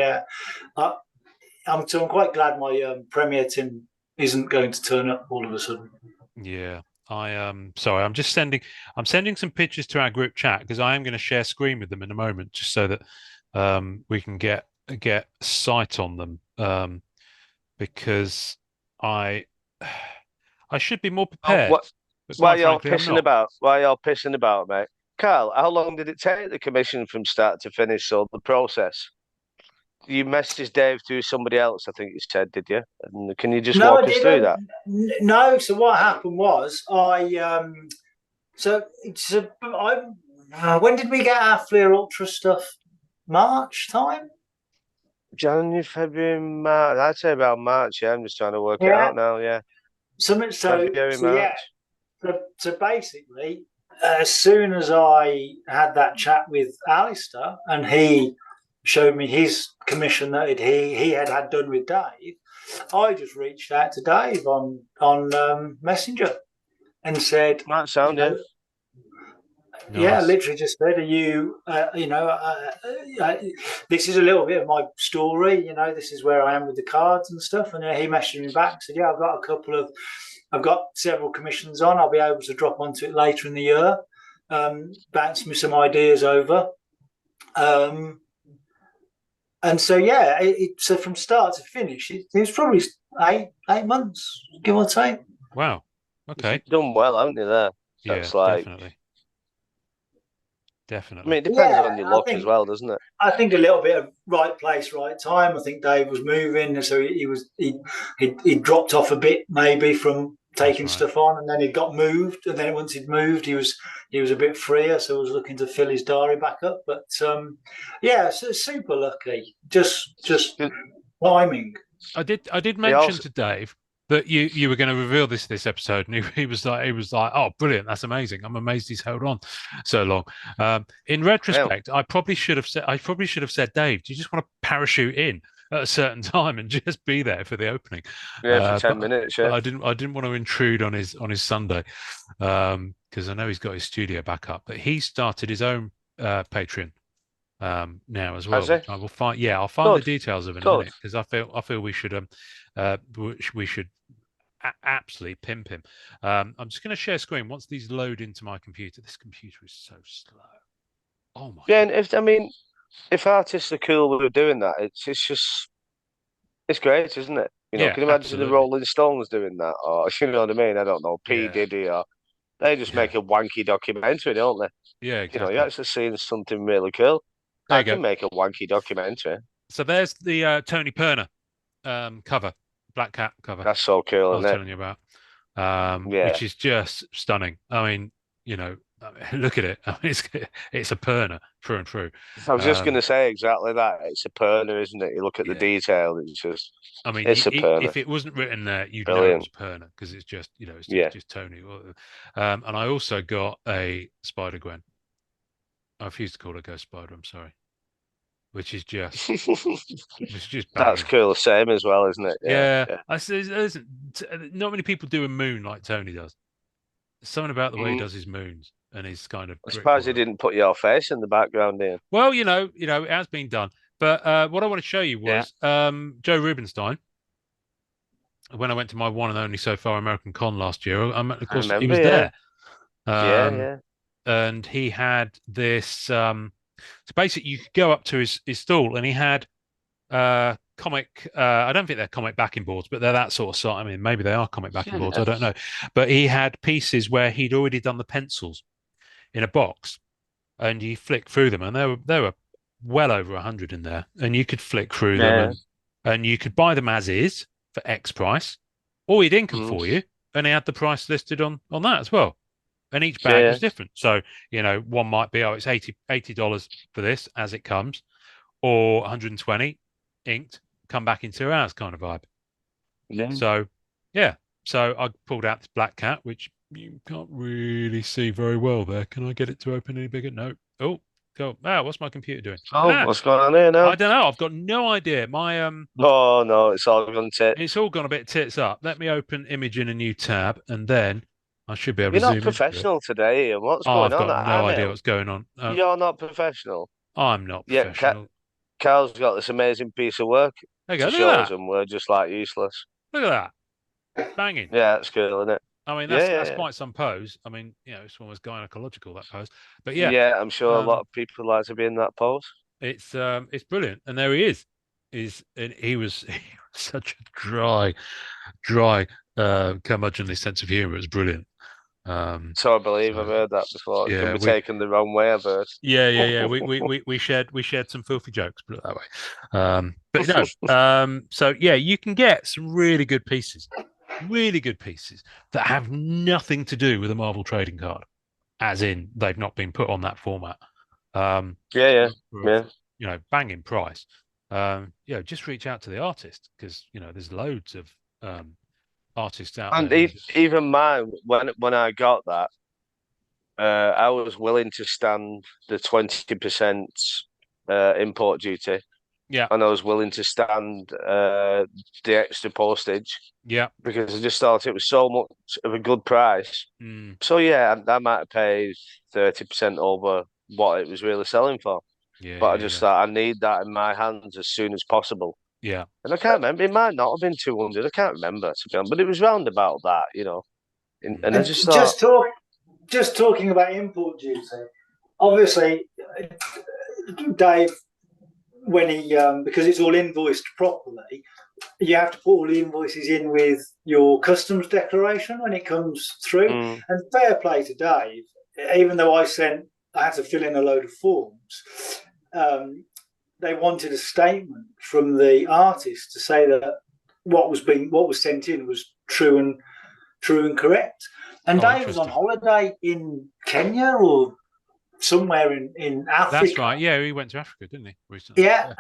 Speaker 3: I'm quite glad my Premier Tin isn't going to turn up all of a sudden.
Speaker 2: Yeah. Sorry, I'm sending some pictures to our group chat, because I am going to share screen with them in a moment, just so that we can get sight on them, because I should be more prepared. Why y'all pissing about, mate? Carl, how long did it take the commission from start to finish, or the process? You messaged Dave through somebody else, I think you said, did you? And can you just walk us through that?
Speaker 4: No. So what happened was when did we get our Fleer Ultra stuff? March time?
Speaker 3: January, February, March. I'd say about March. Yeah, I'm just trying to work it out now. Yeah.
Speaker 4: February, March. So basically, as soon as I had that chat with Alistair, and he showed me his commission that he had done with Dave, I just reached out to Dave on Messenger and said,
Speaker 3: "That sound
Speaker 2: Nice.
Speaker 4: Yeah, literally just said, "Are you? This is a little bit of my story. This is where I am with the cards and stuff." And he messaged me back, said, "Yeah, I've got several commissions on. I'll be able to drop onto it later in the year. Bounce me some ideas over." And so so from start to finish, it was probably 8 months, give or take.
Speaker 2: Wow. Okay.
Speaker 3: You've done well, haven't you? There. That's
Speaker 2: definitely.
Speaker 3: I mean, it depends on your luck as well, doesn't it?
Speaker 4: I think a little bit of right place, right time. I think Dave was moving, so he dropped off a bit maybe from taking stuff on, and then he got moved, and then once he'd moved, he was a bit freer, so I was looking to fill his diary back up. But yeah, so super lucky, just timing.
Speaker 2: I did mention to Dave that you were going to reveal this episode, and he was like, oh, brilliant, that's amazing. I'm amazed he's held on so long. In retrospect, I probably should have said, Dave, do you just want to parachute in at a certain time and just be there for the opening?
Speaker 3: Yeah, for 10 minutes. Yeah,
Speaker 2: but I didn't want to intrude on his Sunday, because I know he's got his studio back up. But he started his own Patreon now as well. I will find. Yeah, I'll find the details of it in a minute, because I feel we should absolutely pimp him. I'm just going to share screen once these load into my computer. This computer is so slow. Oh my.
Speaker 3: Yeah, and if artists are cool with doing that, it's great, isn't it? Can you imagine the Rolling Stones doing that, or you know what I mean? I don't know, P Diddy, or they just make a wanky documentary, don't they?
Speaker 2: Yeah, exactly.
Speaker 3: You're actually seeing something really cool. I can make a wanky documentary.
Speaker 2: So there's the Tony Perner cover, Black Cat cover.
Speaker 3: That's so cool,
Speaker 2: I was telling you about, which is just stunning. I mean, look at it. I mean, it's a Perner through and through.
Speaker 3: I was just going to say exactly that. It's a Perner, isn't it? You look at the detail. It's just.
Speaker 2: I mean,
Speaker 3: it's a Perner.
Speaker 2: If it wasn't written there, you'd know it was Perner, because it's just, it's just Tony. And I also got a Spider Gwen. I refuse to call her Ghost Spider. I'm sorry. Which is just,
Speaker 3: that's cool. Same as well, isn't it?
Speaker 2: Yeah. I say, not many people do a moon like Tony does. There's something about the way he does his moons and his kind of.
Speaker 3: I suppose he didn't put your face in the background, did he?
Speaker 2: Well, it has been done. But what I want to show you was Joe Rubinstein. When I went to my one and only so far American Con last year, of course, he was there. And he had this. So basically, you could go up to his stall, and he had comic. I don't think they're comic backing boards, but they're that sort of sort. I mean, maybe they are comic backing boards. I don't know. But he had pieces where he'd already done the pencils in a box, and you flick through them, and there were well over 100 in there, and you could flick through them, and you could buy them as is for X price, or he'd ink them for you, and he had the price listed on that as well. And each bag was different. So, one might be, it's $80 for this as it comes, or 120 inked, come back in 2 hours kind of vibe. Yeah. So, So I pulled out this Black Cat, which you can't really see very well there. Can I get it to open any bigger? No. Oh, go. What's my computer doing?
Speaker 3: What's going on here now?
Speaker 2: I don't know. I've got no idea. My
Speaker 3: Oh no, it's all gone tits.
Speaker 2: It's all gone a bit tits up. Let me open image in a new tab, and then I should be able to
Speaker 3: zoom in.
Speaker 2: You're
Speaker 3: not professional today, Ian. What's going on?
Speaker 2: I've got no idea what's going on.
Speaker 3: You're not professional.
Speaker 2: I'm not professional.
Speaker 3: Yeah, Carl's got this amazing piece of work.
Speaker 2: There you go.
Speaker 3: Look at that. And we're just like useless.
Speaker 2: Look at that. Banging.
Speaker 3: Yeah, that's cool, isn't it?
Speaker 2: I mean, that's quite some pose. I mean, it's almost gynecological, that pose. But yeah.
Speaker 3: Yeah, I'm sure a lot of people like to be in that pose.
Speaker 2: It's brilliant. And there he is. He was such a dry curmudgeonly sense of humor. It was brilliant.
Speaker 3: So I believe I've heard that before. It can be taken the wrong way, I've heard.
Speaker 2: Yeah. We shared some filthy jokes, put it that way. But no. So yeah, you can get some really good pieces that have nothing to do with a Marvel trading card, as in they've not been put on that format. Banging price. Just reach out to the artist, because there's loads of artists out
Speaker 3: and
Speaker 2: there.
Speaker 3: And even mine, when I got that, I was willing to stand the 20% import duty.
Speaker 2: Yeah.
Speaker 3: And I was willing to stand the extra postage.
Speaker 2: Yeah.
Speaker 3: Because I just thought it was so much of a good price. So yeah, I might have paid 30% over what it was really selling for.
Speaker 2: Yeah.
Speaker 3: But I just thought I need that in my hands as soon as possible.
Speaker 2: Yeah.
Speaker 3: And I can't remember. It might not have been 200. I can't remember, to be honest. But it was round about that, And I just thought...
Speaker 4: Just talking about import duty, obviously, Dave, when he because it's all invoiced properly, you have to put all the invoices in with your customs declaration when it comes through. And fair play to Dave, even though I had to fill in a load of forms. They wanted a statement from the artist to say that what was sent in was true true and correct. And
Speaker 2: Oh,
Speaker 4: Dave was on holiday in Kenya or somewhere in Africa.
Speaker 2: That's right. Yeah, he went to Africa, didn't he, recently?
Speaker 4: Yeah,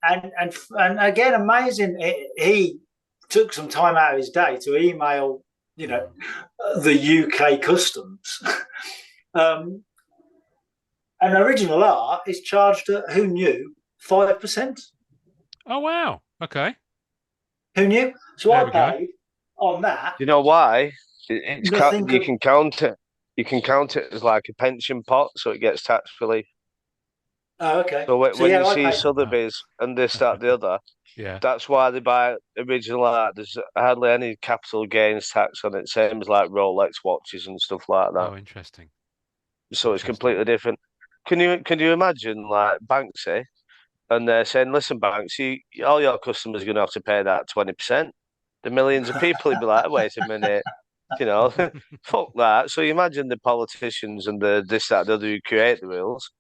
Speaker 4: and again, amazing. He took some time out of his day to email, the UK customs. An original art is charged at, who knew, 5%.
Speaker 2: Oh wow. Okay.
Speaker 4: Who knew? So
Speaker 2: There
Speaker 4: I
Speaker 2: we go.
Speaker 4: paid on that.
Speaker 3: You know why? You
Speaker 4: Nothing
Speaker 3: can count it. You can count it as like a pension pot, so it gets tax relief.
Speaker 4: Oh, okay.
Speaker 3: So when
Speaker 4: yeah,
Speaker 3: you
Speaker 4: I
Speaker 3: see
Speaker 4: paid.
Speaker 3: Sotheby's and this, that, the other,
Speaker 2: Yeah.
Speaker 3: that's why they buy original art. There's hardly any capital gains tax on it, same as like Rolex watches and stuff like that.
Speaker 2: Oh, interesting.
Speaker 3: So it's completely different. Can you imagine like Banksy, and they're saying, "Listen, Banksy, all your customers are going to have to pay that 20%." The millions of people would be like, "Wait a minute, fuck that." So you imagine the politicians and the this, that, the other who create the rules,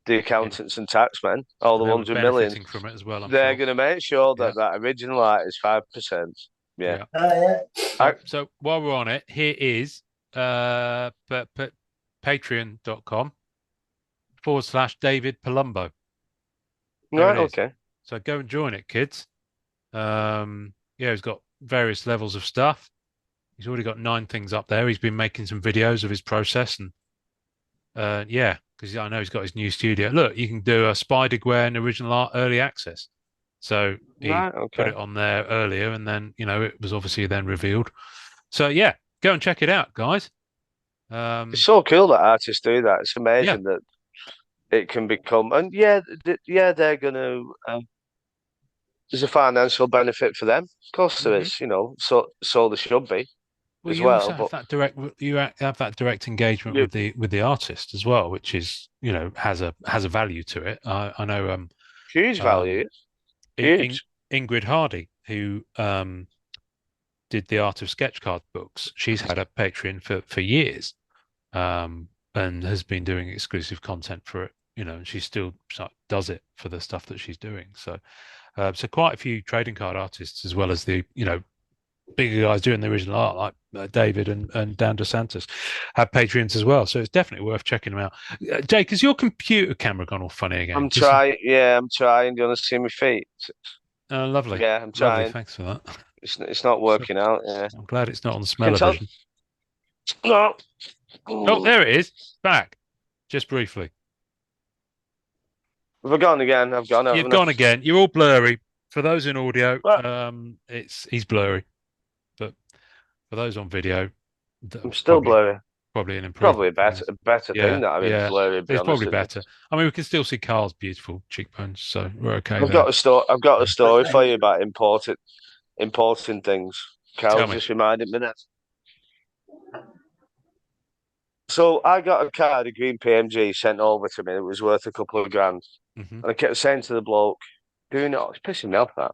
Speaker 3: the accountants and taxmen, all the ones with millions,
Speaker 2: benefiting from it as well.
Speaker 3: they're going to make sure that that original art is 5%. Yeah.
Speaker 2: So while we're on it, here is patreon.com/David Palumbo.
Speaker 3: Right. Okay.
Speaker 2: So go and join it, kids. He's got various levels of stuff. He's already got 9 things up there. He's been making some videos of his process, and because I know he's got his new studio. Look, you can do a Spider-Gwen original art early access. So he put it on there earlier, and then it was obviously then revealed. So go and check it out, guys.
Speaker 3: It's so cool that artists do that. It's amazing that it can become, and they're gonna. There's a financial benefit for them, of course there is. So there should be.
Speaker 2: Well,
Speaker 3: as
Speaker 2: you
Speaker 3: well,
Speaker 2: also have that direct. You have that direct engagement with the artist as well, which is has a value to it. I know.
Speaker 3: Huge value. Huge.
Speaker 2: Ingrid Hardy, who did the Art of Sketch Card books, she's had a Patreon for years, and has been doing exclusive content for it. And she still does it for the stuff that she's doing. So quite a few trading card artists, as well as the bigger guys doing the original art, like David and Dan DeSantis, have Patreons as well. So it's definitely worth checking them out. Jake, has your computer camera gone all funny again?
Speaker 3: I'm trying. Yeah, I'm trying. Do you want to see my feet?
Speaker 2: Lovely.
Speaker 3: Yeah, I'm trying.
Speaker 2: Lovely. Thanks for that.
Speaker 3: It's not working out. Yeah.
Speaker 2: I'm glad it's not on smell-o-vision.
Speaker 3: No.
Speaker 2: Oh, there it is. Back. Just briefly.
Speaker 3: Have I gone again? I've gone.
Speaker 2: You've gone again. You're all blurry. For those in audio, he's blurry. But for those on video,
Speaker 3: I'm still blurry.
Speaker 2: Probably an improvement.
Speaker 3: Probably a better thing that I'm blurry.
Speaker 2: It's probably better. I mean, we can still see Carl's beautiful cheekbones, so we're okay.
Speaker 3: I've got a story for you about importing things. Carl just reminded me that. So I got a card, a green PMG, sent over to me. It was worth a couple of grand, and I kept saying to the bloke, "Do not." It's pissing me off that.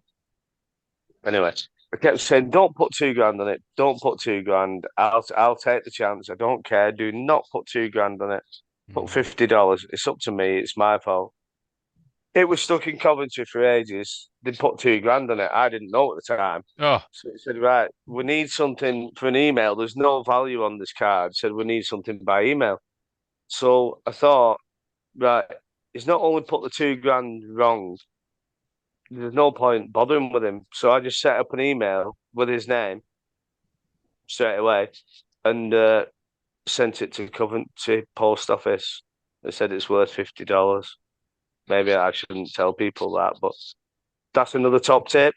Speaker 3: Anyway, I kept saying, "Don't put 2 grand on it. Don't put 2 grand. I'll take the chance. I don't care. Do not put 2 grand on it. Put $50. It's up to me. It's my fault." It was stuck in Coventry for ages. They put 2 grand on it. I didn't know at the time.
Speaker 2: Oh.
Speaker 3: So he said, "Right, we need something for an email. There's no value on this card." Said, "We need something by email." So I thought, right, he's not only put the 2 grand wrong, there's no point bothering with him. So I just set up an email with his name straight away and sent it to Coventry Post Office. They said it's worth $50. Maybe I shouldn't tell people that, but that's another top tip.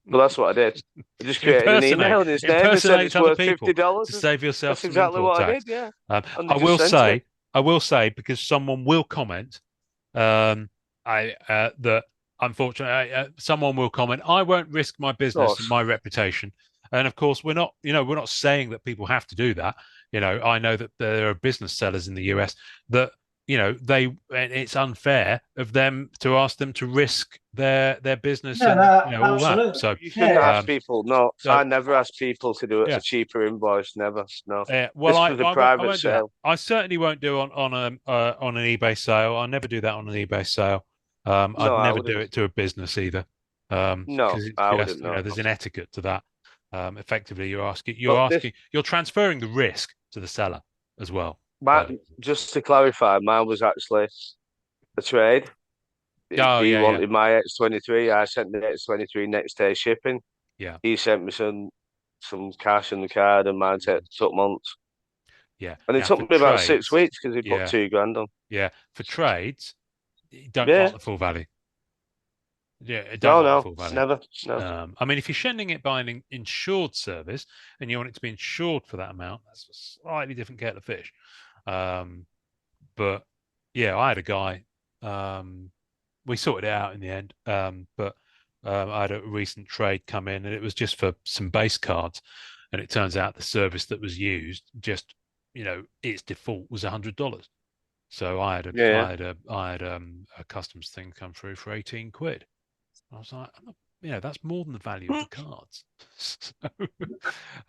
Speaker 3: But that's what I did. I just created an email in his name and said it's worth $50
Speaker 2: to save yourself.
Speaker 3: That's exactly what I did. Yeah.
Speaker 2: I will say because someone will comment. That unfortunately someone will comment. I won't risk my business and my reputation. And of course, we're not saying that people have to do that. I know that there are business sellers in the US that. It's unfair of them to ask them to risk their business and all that. So
Speaker 3: you shouldn't ask people. No, I never ask people to do it a cheaper invoice. Never. No.
Speaker 2: Well,
Speaker 3: this was a private sale.
Speaker 2: I certainly won't do on an eBay sale. I never do that on an eBay sale. I'd never do it to a business either.
Speaker 3: No, I wouldn't know.
Speaker 2: There's an etiquette to that. Effectively,
Speaker 3: But
Speaker 2: you're transferring the risk to the seller as well.
Speaker 3: just to clarify, mine was actually a trade.
Speaker 2: Oh,
Speaker 3: He
Speaker 2: yeah,
Speaker 3: wanted my X23. I sent the X23 next day shipping.
Speaker 2: yeah.
Speaker 3: He sent me some cash in the card, and mine took months.
Speaker 2: Yeah.
Speaker 3: And it
Speaker 2: Now,
Speaker 3: took
Speaker 2: for
Speaker 3: me about
Speaker 2: trades,
Speaker 3: 6 weeks because he put
Speaker 2: yeah,
Speaker 3: $2,000 on.
Speaker 2: yeah. For trades, you don't
Speaker 3: Yeah.
Speaker 2: want the full value. Yeah, I don't
Speaker 3: No,
Speaker 2: want the
Speaker 3: no,
Speaker 2: full value.
Speaker 3: never. No.
Speaker 2: I mean, if you're sending it by an insured service and you want it to be insured for that amount, that's a slightly different kettle of fish. But yeah, I had a guy. We sorted it out in the end. But I had a recent trade come in, and it was just for some base cards, and it turns out the service that was used just, its default was $100. So I had a customs thing come through for 18 quid. I was like, that's more than the value of the cards.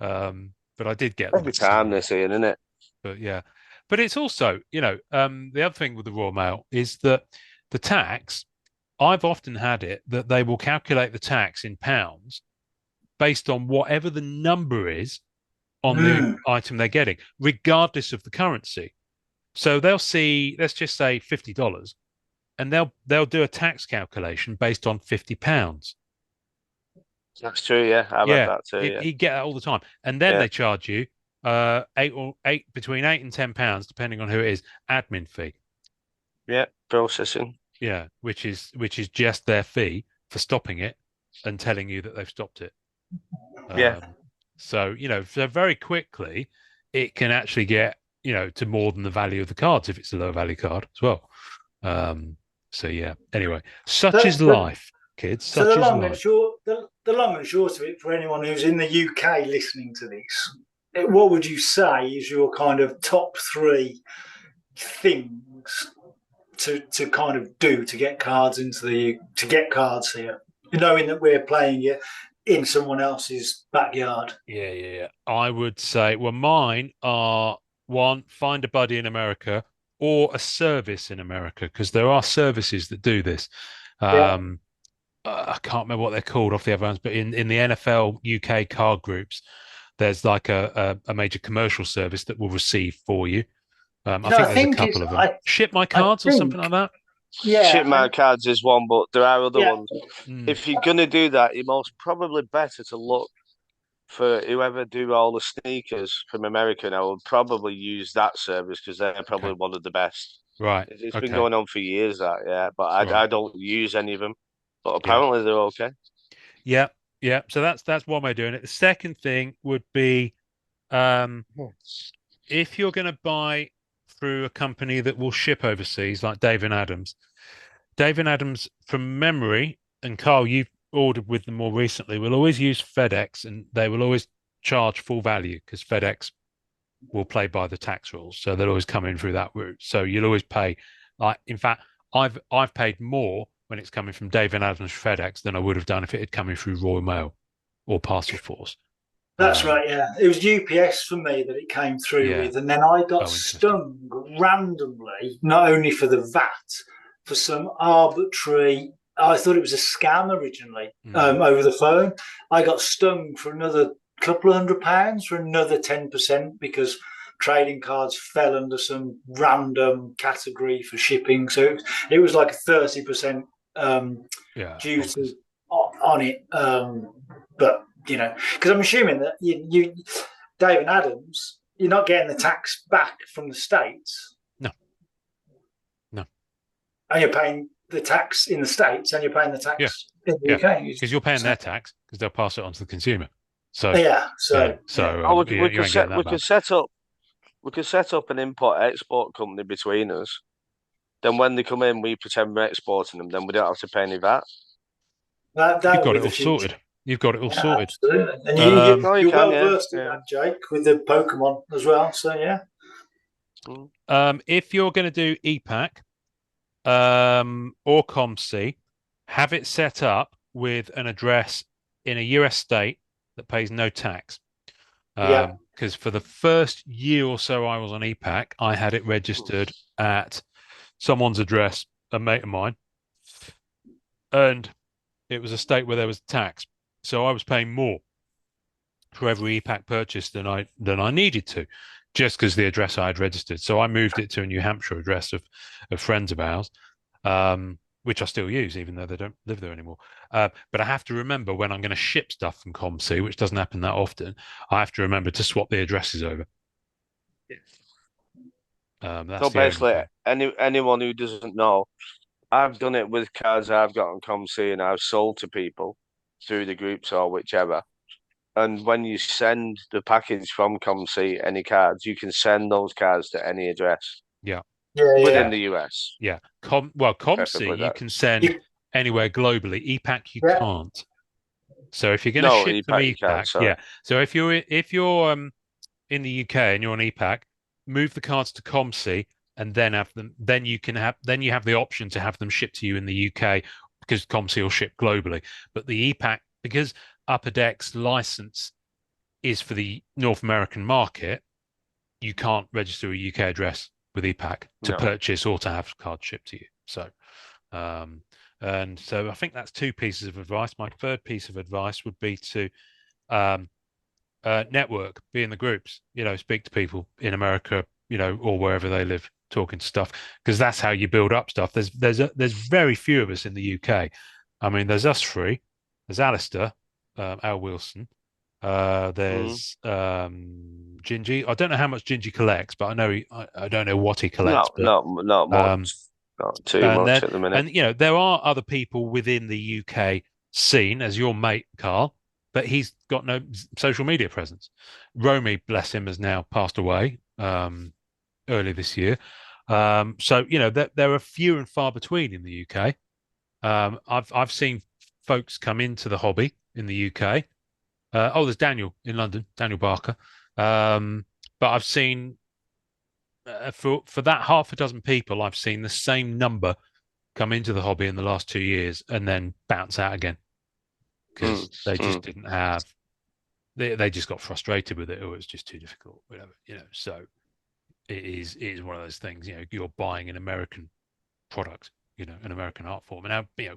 Speaker 2: But I did get them.
Speaker 3: Every time they're saying, isn't it?
Speaker 2: But yeah, but it's also, the other thing with the Royal Mail is that the tax, I've often had it that they will calculate the tax in pounds based on whatever the number is on the item they're getting, regardless of the currency. So they'll see, let's just say $50, and they'll do a tax calculation based on £50.
Speaker 3: That's true, yeah. I've had that too.
Speaker 2: You get that all the time, and then they charge you between £8 and £10, depending on who it is, admin fee.
Speaker 3: Yeah, processing.
Speaker 2: Yeah, which is just their fee for stopping it and telling you that they've stopped it. So so very quickly it can actually get to more than the value of the cards if it's a low value card as well. So yeah. Anyway, such is life, kids. Such is life.
Speaker 4: The long and short of it, for anyone who's in the UK listening to this, what would you say is your kind of top 3 things to kind of do to get cards to get cards here, knowing that we're playing it in someone else's backyard?
Speaker 2: Yeah. I would say, well, mine are: 1, find a buddy in America or a service in America, because there are services that do this. I can't remember what they're called off the other ones, but in the NFL UK card groups, there's like a major commercial service that will receive for you. I think there's a couple of them. Ship My Cards or something like that.
Speaker 4: Yeah,
Speaker 3: Ship My Cards is one, but there are other ones.
Speaker 2: Mm.
Speaker 3: If you're going to do that, you're most probably better to look for whoever do all the sneakers from America. And I would probably use that service because they're probably one of the best.
Speaker 2: Right.
Speaker 3: It's been going on for years, but I don't use any of them. But apparently they're okay.
Speaker 2: Yeah. So that's one way of doing it. The second thing would be, if you're going to buy through a company that will ship overseas, like Dave and Adams, from memory, and Carl, you've ordered with them more recently, will always use FedEx, and they will always charge full value because FedEx will play by the tax rules. So they'll always come in through that route. So you'll always pay. In fact, I've paid more when it's coming from Dave and Adams FedEx than I would have done if it had come in through Royal Mail or Parcel Force.
Speaker 4: That's right, yeah. It was UPS for me that it came through with, and then I got stung randomly, not only for the VAT, for some arbitrary, I thought it was a scam originally, over the phone. I got stung for another couple of £100 for another 10% because trading cards fell under some random category for shipping. So it was like a 30% duty on it. But because I'm assuming that you, Dave and Adams, you're not getting the tax back from the States.
Speaker 2: No.
Speaker 4: And you're paying the tax in the States, and you're paying the tax in the UK.
Speaker 2: Because you're paying their tax, because they'll pass it on to the consumer. So
Speaker 3: we could set up an import-export company between us. Then when they come in, we pretend we're exporting them. Then we don't have to pay any VAT.
Speaker 2: You've got it all sorted. You've got it all sorted.
Speaker 4: Absolutely. And you're well versed in that, Jake, with the Pokemon as well. So yeah.
Speaker 2: If you're going to do EPAC or ComC, have it set up with an address in a US state that pays no tax. Because for the first year or so I was on EPAC, I had it registered at someone's address, a mate of mine, and it was a state where there was tax. So I was paying more for every EPAC purchase than I needed to, just because the address I had registered. So I moved it to a New Hampshire address of friends of ours, which I still use, even though they don't live there anymore. But I have to remember when I'm going to ship stuff from ComC, which doesn't happen that often, I have to remember to swap the addresses over. That's
Speaker 3: So basically, anyone who doesn't know, I've done it with cards I've got on ComC and I've sold to people through the groups or whichever. And when you send the package from ComC, any cards, you can send those cards to any address.
Speaker 2: Yeah.
Speaker 3: Within the US.
Speaker 2: Yeah. ComC you can send anywhere globally. EPAC you can't. So if you're going to ship from EPAC, So if you're in the UK and you're on EPAC, move the cards to ComC and then have them. Then you have the option to have them shipped to you in the UK because ComC will ship globally. But the EPAC, because Upper Deck's license is for the North American market, you can't register a UK address with EPAC to purchase or to have cards shipped to you. So, and so I think that's two pieces of advice. My third piece of advice would be to network, be in the groups, speak to people in America, or wherever they live, talking stuff, because that's how you build up stuff. There's very few of us in the UK. I mean, there's us three. There's Alistair, Al Wilson. There's Gingy. I don't know how much Gingy collects, but I know I don't know what he collects.
Speaker 3: Not much. Not too much at the minute.
Speaker 2: And there are other people within the UK scene, as your mate Carl, but he's got no social media presence. Romy, bless him, has now passed away early this year. So there are few and far between in the UK. I've seen folks come into the hobby in the UK. There's Daniel in London, Daniel Barker. But I've seen for that half a dozen people, I've seen the same number come into the hobby in the last 2 years and then bounce out again because they just didn't have. They just got frustrated with it, or it's just too difficult, whatever. So it is one of those things. You're buying an American product, an American art form. And now,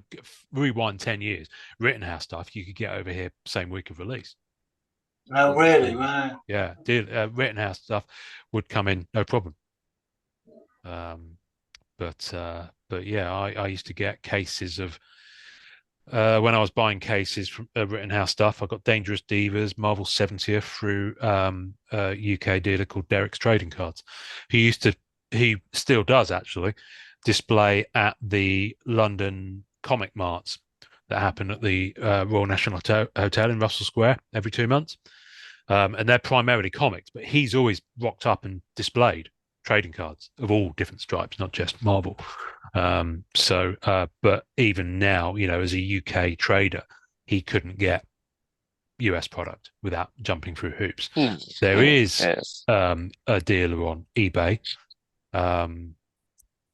Speaker 2: rewind 10 years, Rittenhouse stuff you could get over here same week of release.
Speaker 4: Oh, really? Wow.
Speaker 2: Yeah, Rittenhouse stuff would come in no problem. But yeah, I used to get cases of when I was buying cases from Rittenhouse stuff. I got Dangerous Divas, Marvel 70th through a UK dealer called Derek's Trading Cards. He still does actually display at the London comic marts that happen at the Royal National Hotel in Russell Square every 2 months. And they're primarily comics, but he's always rocked up and displayed trading cards of all different stripes, not just Marvel. But even now, as a UK trader, he couldn't get US product without jumping through hoops. There is a dealer on eBay,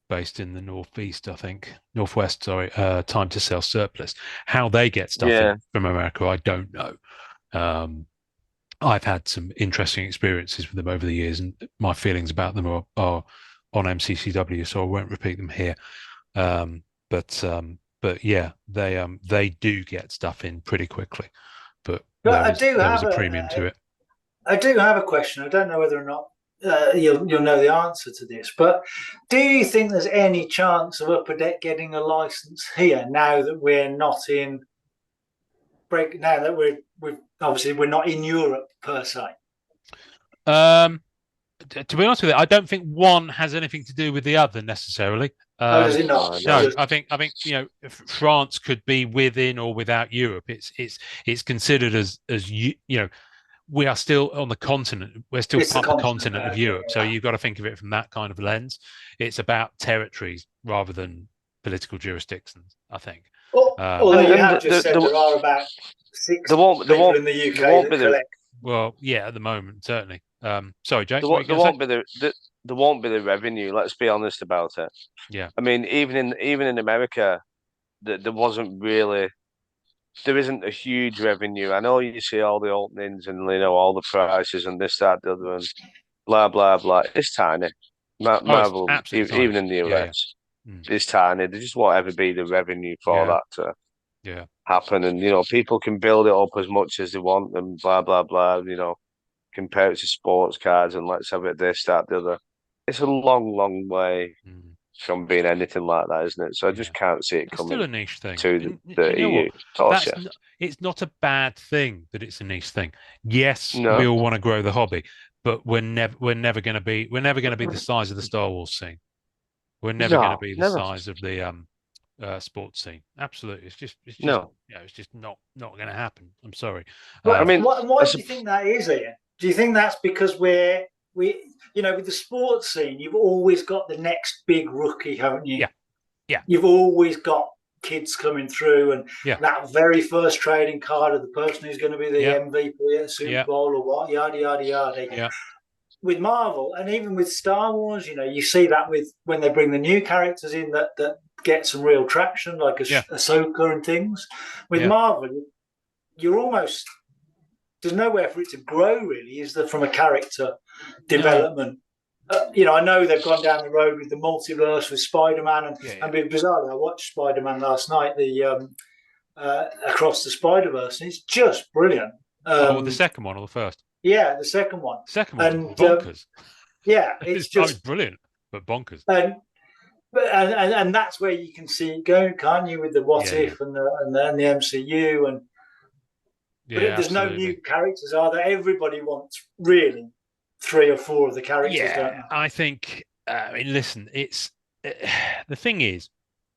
Speaker 2: based in the northwest, Time to Sell Surplus. How they get stuff in from America, I don't know. I've had some interesting experiences with them over the years, and my feelings about them are on MCCW, so I won't repeat them here. But yeah, they do get stuff in pretty quickly, but there was a premium to it.
Speaker 4: I do have a question. I don't know whether or not you'll know the answer to this, but do you think there's any chance of Upper Deck getting a license here now that we're not in break? Now that we're obviously we're not in Europe per se.
Speaker 2: To be honest with you, I don't think one has anything to do with the other necessarily.
Speaker 4: Does it not?
Speaker 2: No, I think France could be within or without Europe. It's considered as we are still on the continent. We're still part of the continent of Europe. So you've got to think of it from that kind of lens. It's about territories rather than political jurisdictions, I think.
Speaker 4: Although you have just said there are about 6 people in the UK that collect.
Speaker 3: Well,
Speaker 2: yeah, at the moment, certainly. Sorry, Jake.
Speaker 3: There won't be the revenue. Let's be honest about it.
Speaker 2: Yeah.
Speaker 3: I mean, even in America, there wasn't really. There isn't a huge revenue. I know you see all the openings and all the prices and this, that, the other, and blah blah blah. It's tiny. Marvel, even in the US, it's tiny. There just won't ever be the revenue for that to happen, and people can build it up as much as they want and blah blah blah. Compare it to sports cards and let's have it this, that, the other. It's a long, long way from being anything like that, isn't it? So I just can't see it
Speaker 2: It's
Speaker 3: coming
Speaker 2: still a niche thing.
Speaker 3: to
Speaker 2: And
Speaker 3: the
Speaker 2: you know
Speaker 3: EU.
Speaker 2: what? It's not a bad thing that it's a niche thing. Yes,
Speaker 3: No.
Speaker 2: we all want to grow the hobby, but we're never going to be the size of the Star Wars scene. We're never going to be the size of the sports scene. Absolutely, it's just
Speaker 3: no.
Speaker 2: It's just not going to happen. I'm sorry.
Speaker 4: Well, why do you think that is, Ian? Do you think that's because we with the sports scene, you've always got the next big rookie, haven't you?
Speaker 2: Yeah.
Speaker 4: You've always got kids coming through, and
Speaker 2: Yeah.
Speaker 4: that very first trading card of the person who's going to be the MVP at the Super Bowl or what, yada yada yada.
Speaker 2: Yeah.
Speaker 4: With Marvel and even with Star Wars, you see that with when they bring the new characters in that get some real traction, like Ahsoka and things. With Marvel, you're almost there's nowhere for it to grow. Really, is there from a character development? I know they've gone down the road with the multiverse with Spider-Man, and bizarrely, I watched Spider-Man last night. The Across the Spider-Verse, and it's just brilliant.
Speaker 2: The second one or the first?
Speaker 4: Yeah, the second one.
Speaker 2: Second one, bonkers.
Speaker 4: It's just
Speaker 2: brilliant, but bonkers.
Speaker 4: And that's where you can see it going, can't you? With the What If and the MCU and. But there's no new characters, are there? Everybody wants really 3 or 4 of the characters, don't they?
Speaker 2: I think. Listen, it's the thing is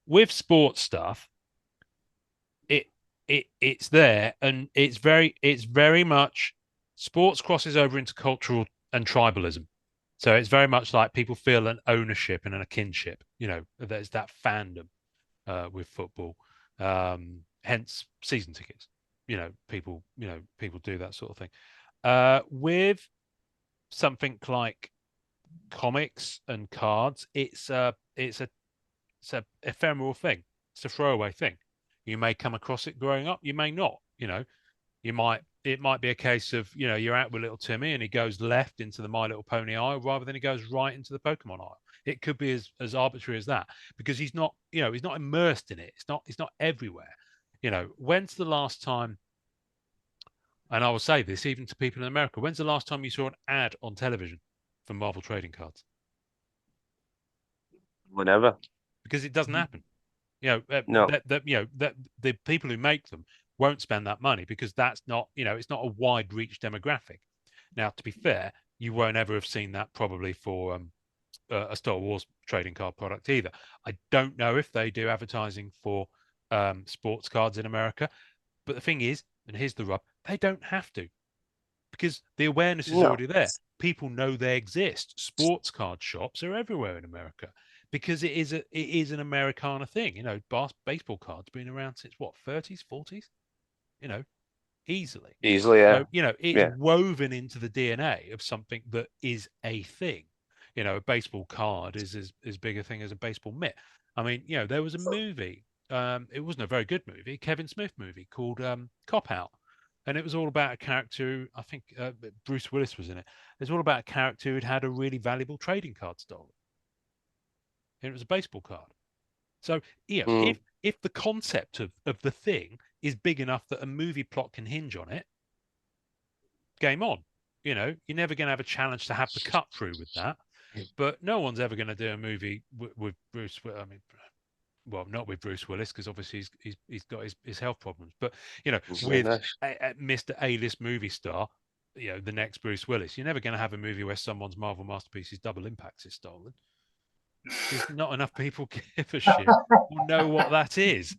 Speaker 2: with sports stuff. It's there, and it's very much sports crosses over into cultural and tribalism. So it's very much like people feel an ownership and a kinship. There's that fandom with football. Hence season tickets. People do that sort of thing. With something like comics and cards, it's a ephemeral thing. It's a throwaway thing. You may come across it growing up. You may not. It might be a case of you're out with little Timmy and he goes left into the My Little Pony aisle rather than he goes right into the Pokemon aisle. It could be as arbitrary as that because he's not immersed in it. It's not everywhere. When's the last time? And I will say this even to people in America. When's the last time you saw an ad on television for Marvel trading cards?
Speaker 3: Whenever.
Speaker 2: Because it doesn't happen.
Speaker 3: No.
Speaker 2: The people who make them won't spend that money because that's not, it's not a wide reach demographic. Now, to be fair, you won't ever have seen that probably for a Star Wars trading card product either. I don't know if they do advertising for sports cards in America, but the thing is, and here's the rub, they don't have to because the awareness is already there. People know they exist. Sports card shops are everywhere in America. Because it is an Americana thing, baseball cards been around since what 30s, 40s, easily.
Speaker 3: Yeah.
Speaker 2: So, it's woven into the DNA of something that is a thing. A baseball card is as big a thing as a baseball mitt. I mean, there was a movie. It wasn't a very good movie, Kevin Smith movie called Cop Out, and it was all about a character. I think Bruce Willis was in it. It's all about a character who'd had a really valuable trading card stolen. It was a baseball card. So, if the concept of the thing is big enough that a movie plot can hinge on it, game on. You're never going to have a challenge to have the cut through with that. But no one's ever going to do a movie with Bruce. I mean, well, not with Bruce Willis because obviously he's got his health problems. But with Mr. A-list movie star, the next Bruce Willis, you're never going to have a movie where someone's Marvel masterpiece's double impact is stolen. Because not enough people give a shit or know what that is.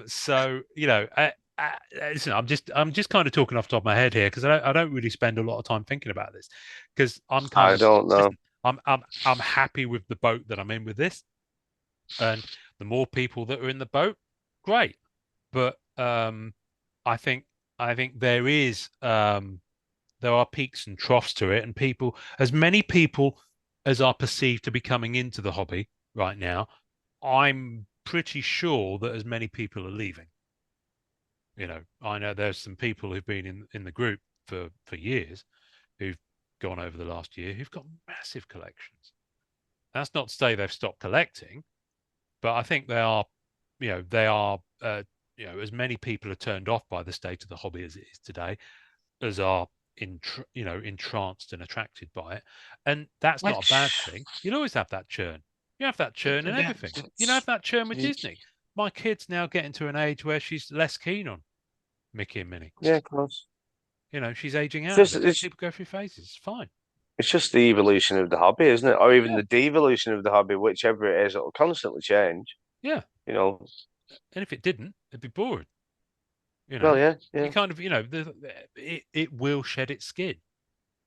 Speaker 2: So listen, I'm just kind of talking off the top of my head here because I don't really spend a lot of time thinking about this because I
Speaker 3: don't know.
Speaker 2: I'm happy with the boat that I'm in with this, and the more people that are in the boat, great. But I think there are peaks and troughs to it, and as many people as are perceived to be coming into the hobby right now, I'm pretty sure that as many people are leaving. I know there's some people who've been in the group for years who've gone over the last year who've got massive collections. That's not to say they've stopped collecting, but I think they are they are, as many people are turned off by the state of the hobby as it is today, as are entranced and attracted by it. And that's not a bad thing. You'll always have that churn. You have that churn in everything. You have that churn with Disney. My kid's now getting to an age where she's less keen on Mickey and Minnie.
Speaker 3: Yeah, of course.
Speaker 2: She's aging out. People go through phases. It's fine.
Speaker 3: It's just the evolution of the hobby, isn't it? Or even the devolution of the hobby, whichever it is, it'll constantly change.
Speaker 2: Yeah.
Speaker 3: And
Speaker 2: if it didn't, it'd be boring.
Speaker 3: Well, yeah.
Speaker 2: You kind of, it will shed its skin.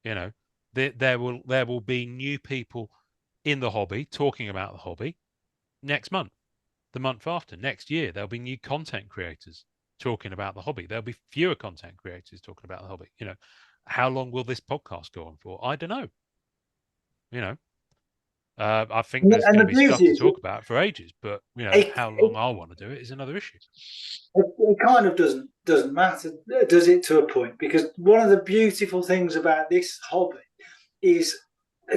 Speaker 2: There will be new people in the hobby talking about the hobby next month, the month after, next year. There'll be new content creators talking about the hobby. There'll be fewer content creators talking about the hobby. How long will this podcast go on for? I don't know. I think there's going to be stuff to talk about for ages, but how long I want to do it is another issue.
Speaker 4: It kind of doesn't matter, does it, to a point? Because one of the beautiful things about this hobby is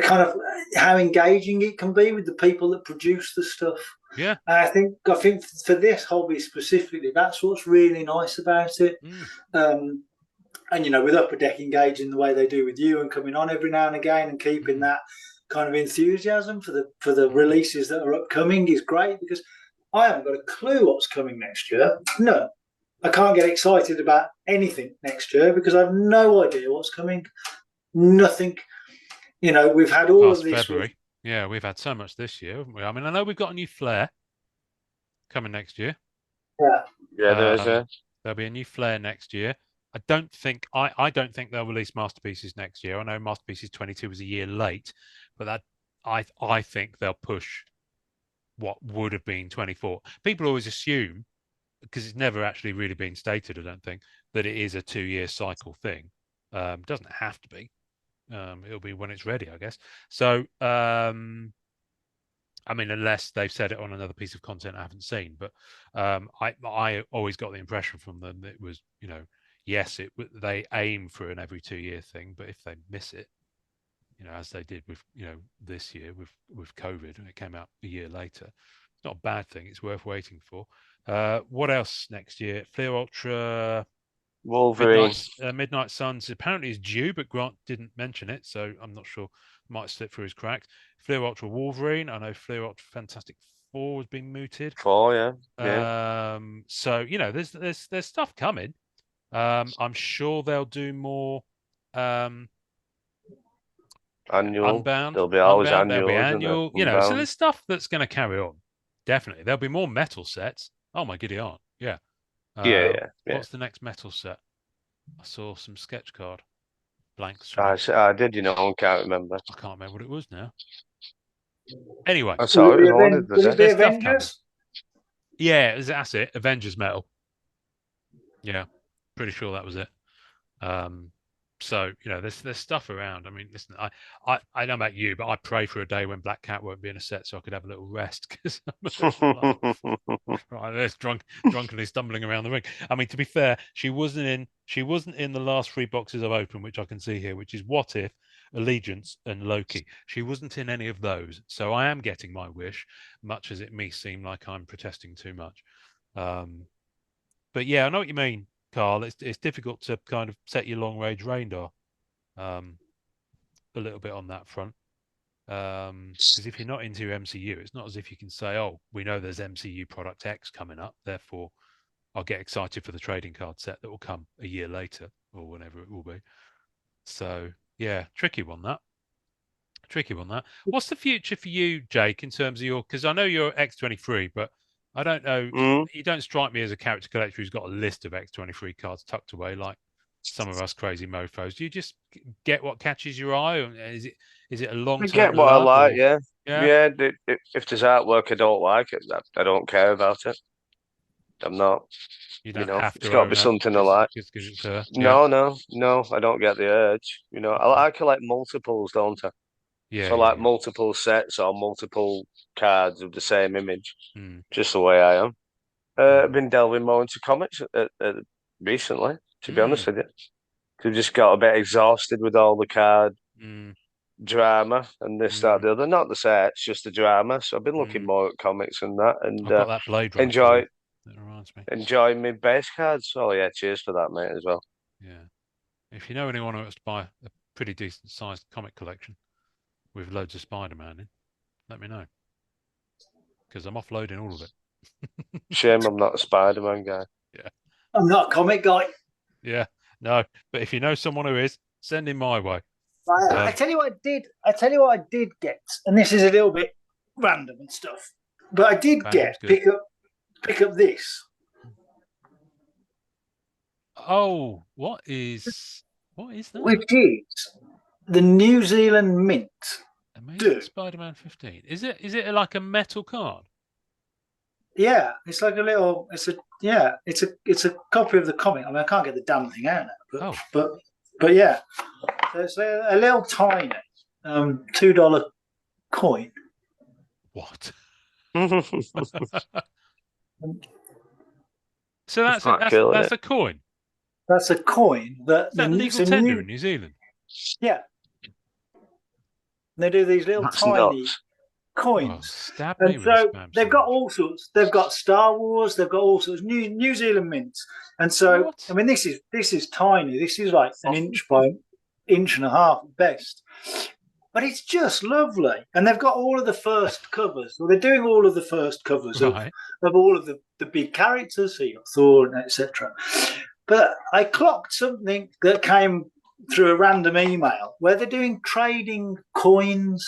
Speaker 4: kind of how engaging it can be with the people that produce the stuff.
Speaker 2: Yeah,
Speaker 4: and I think for this hobby specifically, that's what's really nice about it. And with Upper Deck engaging the way they do with you and coming on every now and again and keeping that kind of enthusiasm for the releases that are upcoming is great, because I haven't got a clue what's coming next year. No, I can't get excited about anything next year because I have no idea what's coming. Nothing. We've had all of this.
Speaker 2: February. Yeah, we've had so much this year, haven't we? I mean, I know we've got a new Flare coming next year.
Speaker 3: Yeah, there is.
Speaker 2: There'll be a new Flare next year. I don't think they'll release Masterpieces next year. I know Masterpieces 22 was a year late, but that I think they'll push what would have been 24. People always assume, because it's never actually really been stated, I don't think, that it is a 2-year cycle thing. It doesn't have to be. It'll be when it's ready, I guess. So, I mean, unless they've said it on another piece of content I haven't seen, but I always got the impression from them that it was, yes, they aim for an every 2-year thing, but if they miss it, as they did with, this year with COVID, and it came out a year later, it's not a bad thing. It's worth waiting for. What else next year? Fleer Ultra
Speaker 3: Wolverine.
Speaker 2: Midnight Suns apparently is due, but Grant didn't mention it, so I'm not sure. Might slip through his cracks. Fleer Ultra Wolverine. I know Fleer Ultra Fantastic Four has been mooted.
Speaker 3: 4, yeah.
Speaker 2: So there's stuff coming. I'm sure they'll do more.
Speaker 3: Annual.
Speaker 2: Unbound.
Speaker 3: There'll be always
Speaker 2: Unbound,
Speaker 3: annual.
Speaker 2: There'll be annual.
Speaker 3: Unbound.
Speaker 2: So there's stuff that's going to carry on. Definitely, there'll be more metal sets. Oh my giddy aunt, yeah.
Speaker 3: Yeah.
Speaker 2: What's the next metal set? I saw some sketch card blanks.
Speaker 3: I did, I can't remember.
Speaker 2: I can't remember what it was now. Anyway,
Speaker 3: I saw it.
Speaker 4: There's stuff coming.
Speaker 2: Yeah, that's it. Avengers metal. Yeah, pretty sure that was it. So there's stuff around. I mean, listen, I don't know about you, but I pray for a day when Black Cat won't be in a set so I could have a little rest, because right, there's drunkenly stumbling around the ring. I mean, to be fair, she wasn't in the last 3 boxes I've opened, which I can see here, which is What If, Allegiance, and Loki. She wasn't in any of those, so I am getting my wish, much as it may seem like I'm protesting too much. But yeah, I know what you mean, Carl. It's difficult to kind of set your long range radar a little bit on that front, because if you're not into MCU, it's not as if you can say, oh, we know there's MCU product X coming up, therefore I'll get excited for the trading card set that will come a year later or whenever it will be. So yeah, tricky one that. What's the future for you, Jake, in terms of because I know you're X23, but I don't know. You don't strike me as a character collector who's got a list of X23 cards tucked away like some of us crazy mofos. Do you just get what catches your eye? Or is it a long term?
Speaker 3: I get what I like, yeah. If there's artwork I don't like, I don't care about it. I'm not.
Speaker 2: You don't have to.
Speaker 3: It's got to be something I like. No, I don't get the urge. I collect multiples, don't I?
Speaker 2: Yeah.
Speaker 3: So I like multiple sets or multiple cards of the same image, just the way I am. I've been delving more into comics recently, to be honest with you. I've just got a bit exhausted with all the card drama and this, that, the other. Not the sets, just the drama. So I've been looking more at comics and that, and
Speaker 2: I've got that Blade Runner.
Speaker 3: enjoy.
Speaker 2: That reminds me.
Speaker 3: Enjoy my base cards. Oh yeah, cheers for that, mate, as well.
Speaker 2: Yeah. If you know anyone who wants to buy a pretty decent sized comic collection with loads of Spider-Man in, let me know. Because I'm offloading all of it.
Speaker 3: Shame I'm not a Spider-Man guy.
Speaker 2: Yeah.
Speaker 4: I'm not a comic guy.
Speaker 2: Yeah. No. But if you know someone who is, send him my way.
Speaker 4: I tell you what I did get, and this is a little bit random and stuff, but I did pick up this.
Speaker 2: Oh, what is that?
Speaker 4: Which is the New Zealand Mint.
Speaker 2: Amazing Spider-Man 15. Is it like a metal card?
Speaker 4: Yeah, it's like it's a copy of the comic. I mean, I can't get the damn thing out now, but yeah, so it's a little tiny $2 coin.
Speaker 2: What? So that's a coin.
Speaker 4: That's a coin
Speaker 2: Is that legal tender in New Zealand?
Speaker 4: Yeah. And they do these little tiny coins.
Speaker 2: Oh,
Speaker 4: and so they've got all sorts. They've got Star Wars. They've got all sorts. New Zealand mints. And so, I mean, this is tiny. This is like an inch by inch and a half at best. But it's just lovely. And they've got all of the first covers. Well, they're doing all of the first covers of all of the big characters. So you got Thor, etc. But I clocked something that came through a random email where they're doing trading coins.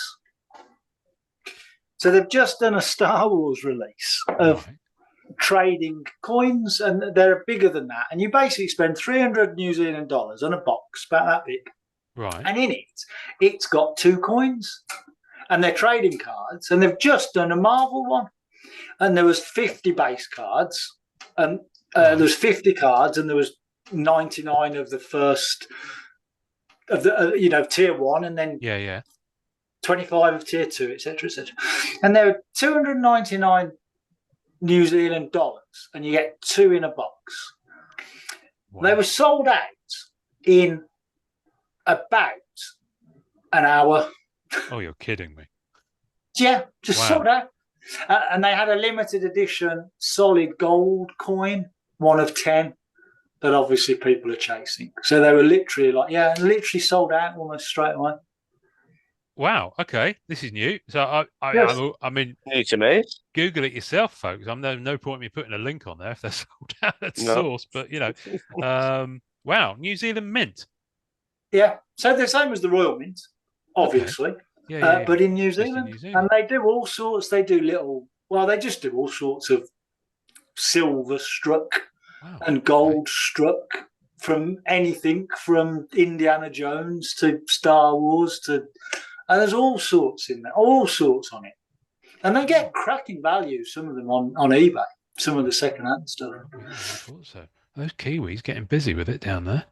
Speaker 4: So they've just done a Star Wars release of trading coins, and they're bigger than that. And you basically spend 300 New Zealand dollars on a box about that big.
Speaker 2: Right.
Speaker 4: And in it's got 2 coins, and they're trading cards. And they've just done a Marvel one, and there was 50 base cards, and there was 50 cards, and there was 99 of the first of the tier 1, and then 25 of tier 2, etc., etc. And there were 299 New Zealand dollars, and you get 2 in a box. Wow. They were sold out in about an hour.
Speaker 2: Oh, you're kidding me.
Speaker 4: Yeah, just sold out. And they had a limited edition solid gold coin, 1 of 10, that obviously people are chasing. So they were literally sold out almost straight away.
Speaker 2: Wow. Okay, this is new. So I mean,
Speaker 3: new to me.
Speaker 2: Google it yourself, folks. I'm no point in me putting a link on there if they're sold out at source. But wow, New Zealand Mint.
Speaker 4: Yeah, so the same as the Royal Mint, obviously. Okay. But in New Zealand, and they do all sorts. They do they just do all sorts of silver struck and gold struck, from anything from Indiana Jones to Star Wars to. And there's all sorts in there, all sorts on it. And they get cracking value, some of them on eBay, some of the second-hand stuff.
Speaker 2: Yeah, I thought so. Those Kiwis getting busy with it down there.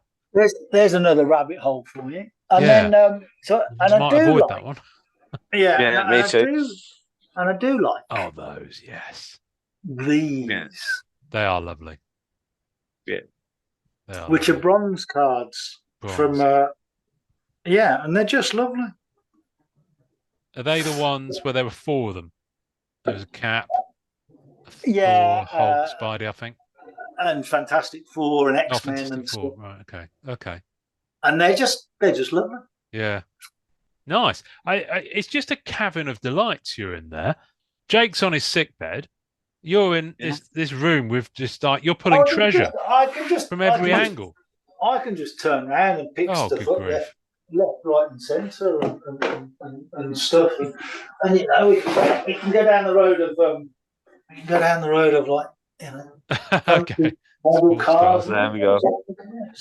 Speaker 4: There's another rabbit hole for you. And then, I do avoid that one.
Speaker 3: Yeah, me too.
Speaker 4: I do like.
Speaker 2: Oh, those, yes.
Speaker 4: These.
Speaker 3: Yes.
Speaker 2: They are lovely.
Speaker 3: Yeah.
Speaker 4: Which are bronze cards from, and they're just lovely.
Speaker 2: Are they the ones where there were 4 of them? There was a Cap,
Speaker 4: Thor,
Speaker 2: Hulk, Spidey, I think,
Speaker 4: and Fantastic Four and X-Men and stuff.
Speaker 2: Right, okay.
Speaker 4: And they're just lovely.
Speaker 2: Yeah, nice. It's just a cavern of delights. You're in there. Jake's on his sick bed. You're in this room with just like you're pulling treasure from every angle.
Speaker 4: I can just turn around and pick stuff up there. Left, right, and centre, and stuff, and you can go down the road of
Speaker 2: okay.
Speaker 4: Model cars.
Speaker 3: There we go.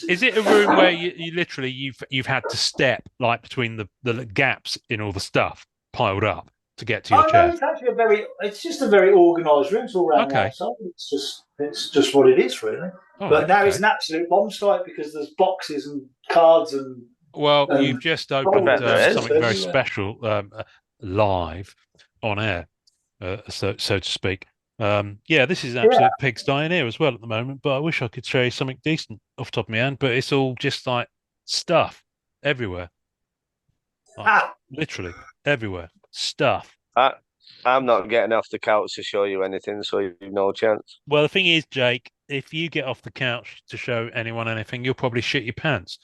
Speaker 2: Is it a room where you literally you've had to step like between the gaps in all the stuff piled up to get to your chair?
Speaker 4: No, it's actually it's just a very organised room. It's all around outside. It's just what it is, really. But now it's an absolute bomb site because there's boxes and cards and.
Speaker 2: Well, you've just opened something very special live on air, so to speak. This is an absolute pigsty in here as well at the moment, but I wish I could show you something decent off the top of my hand, but it's all just like stuff everywhere. Literally everywhere. Stuff.
Speaker 3: I'm not getting off the couch to show you anything, so you've no chance.
Speaker 2: Well, the thing is, Jake, if you get off the couch to show anyone anything, you'll probably shit your pants.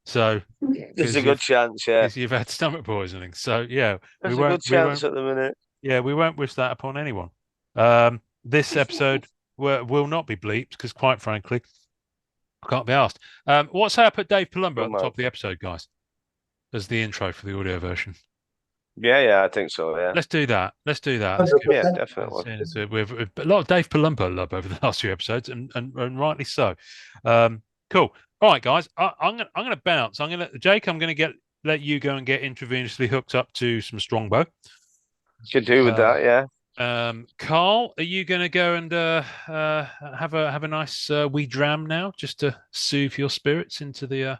Speaker 2: So
Speaker 3: there's a good chance, yeah.
Speaker 2: Because you've had stomach poisoning. So yeah,
Speaker 3: there's a good chance at the minute.
Speaker 2: Yeah, we won't wish that upon anyone. This episode will not be bleeped because, quite frankly, I can't be asked. What's up at Dave Palumbo at the top of the episode, guys? As the intro for the audio version.
Speaker 3: Yeah, I think so. Yeah,
Speaker 2: let's do that.
Speaker 3: Yeah, definitely.
Speaker 2: We've a lot of Dave Palumbo love over the last few episodes, and rightly so. Cool. All right, guys. I'm gonna bounce. Jake. I'm gonna let you go and get intravenously hooked up to some Strongbow.
Speaker 3: Could do with that, yeah.
Speaker 2: Carl, are you going to go and have a nice wee dram now, just to soothe your spirits into the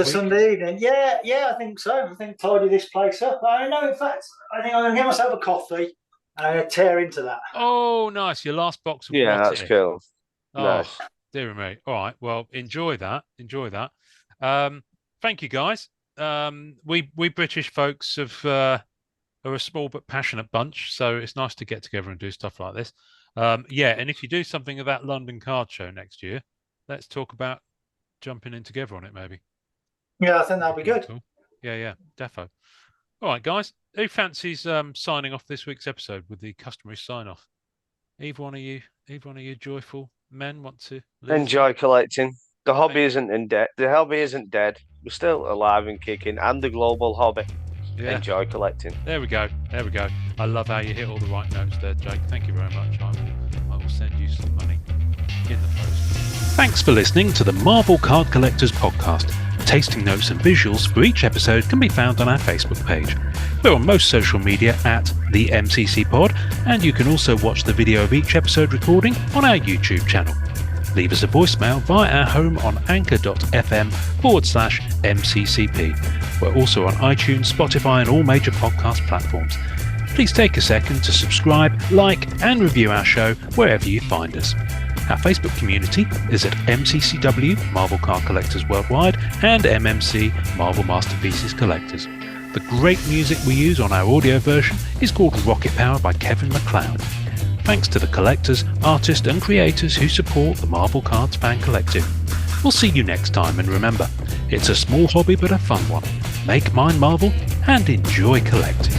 Speaker 4: Sunday evening? Yeah, I think so. I think tidy this place up. I know, in fact, I think I'm going to get myself a coffee and I'm going to tear into that.
Speaker 2: Oh, nice! Your last box of
Speaker 3: that's cool.
Speaker 2: Oh, nice. Dear me. All right. Well, enjoy that. Thank you, guys. We British folks are a small but passionate bunch, so it's nice to get together and do stuff like this. And if you do something at that London card show next year, let's talk about jumping in together on it, maybe.
Speaker 4: Yeah, I think that'll be good.
Speaker 2: Cool. Yeah, defo. All right, guys. Who fancies signing off this week's episode with the customary sign-off? Either one of you joyful men want to
Speaker 3: enjoy collecting? The hobby isn't dead. The hobby isn't dead. We're still alive and kicking, and the global hobby. Yeah. Enjoy collecting.
Speaker 2: There we go. I love how you hit all the right notes there, Jake. Thank you very much. I will send you some money in the post. Thanks for listening to the Marvel Card Collectors podcast. Tasting notes and visuals for each episode can be found on our Facebook page. We're on most social media at the MCC Pod, and you can also watch the video of each episode recording on our YouTube channel. Leave us a voicemail via our home on anchor.fm/MCCP. We're also on iTunes, Spotify, and all major podcast platforms. Please take a second to subscribe, like, and review our show wherever you find us. Our Facebook community is at MCCW, Marvel Card Collectors Worldwide, and MMC, Marvel Masterpieces Collectors. The great music we use on our audio version is called Rocket Power by Kevin MacLeod. Thanks to the collectors, artists, and creators who support the Marvel Cards Fan Collective. We'll see you next time, and remember, it's a small hobby but a fun one. Make mine Marvel and enjoy collecting.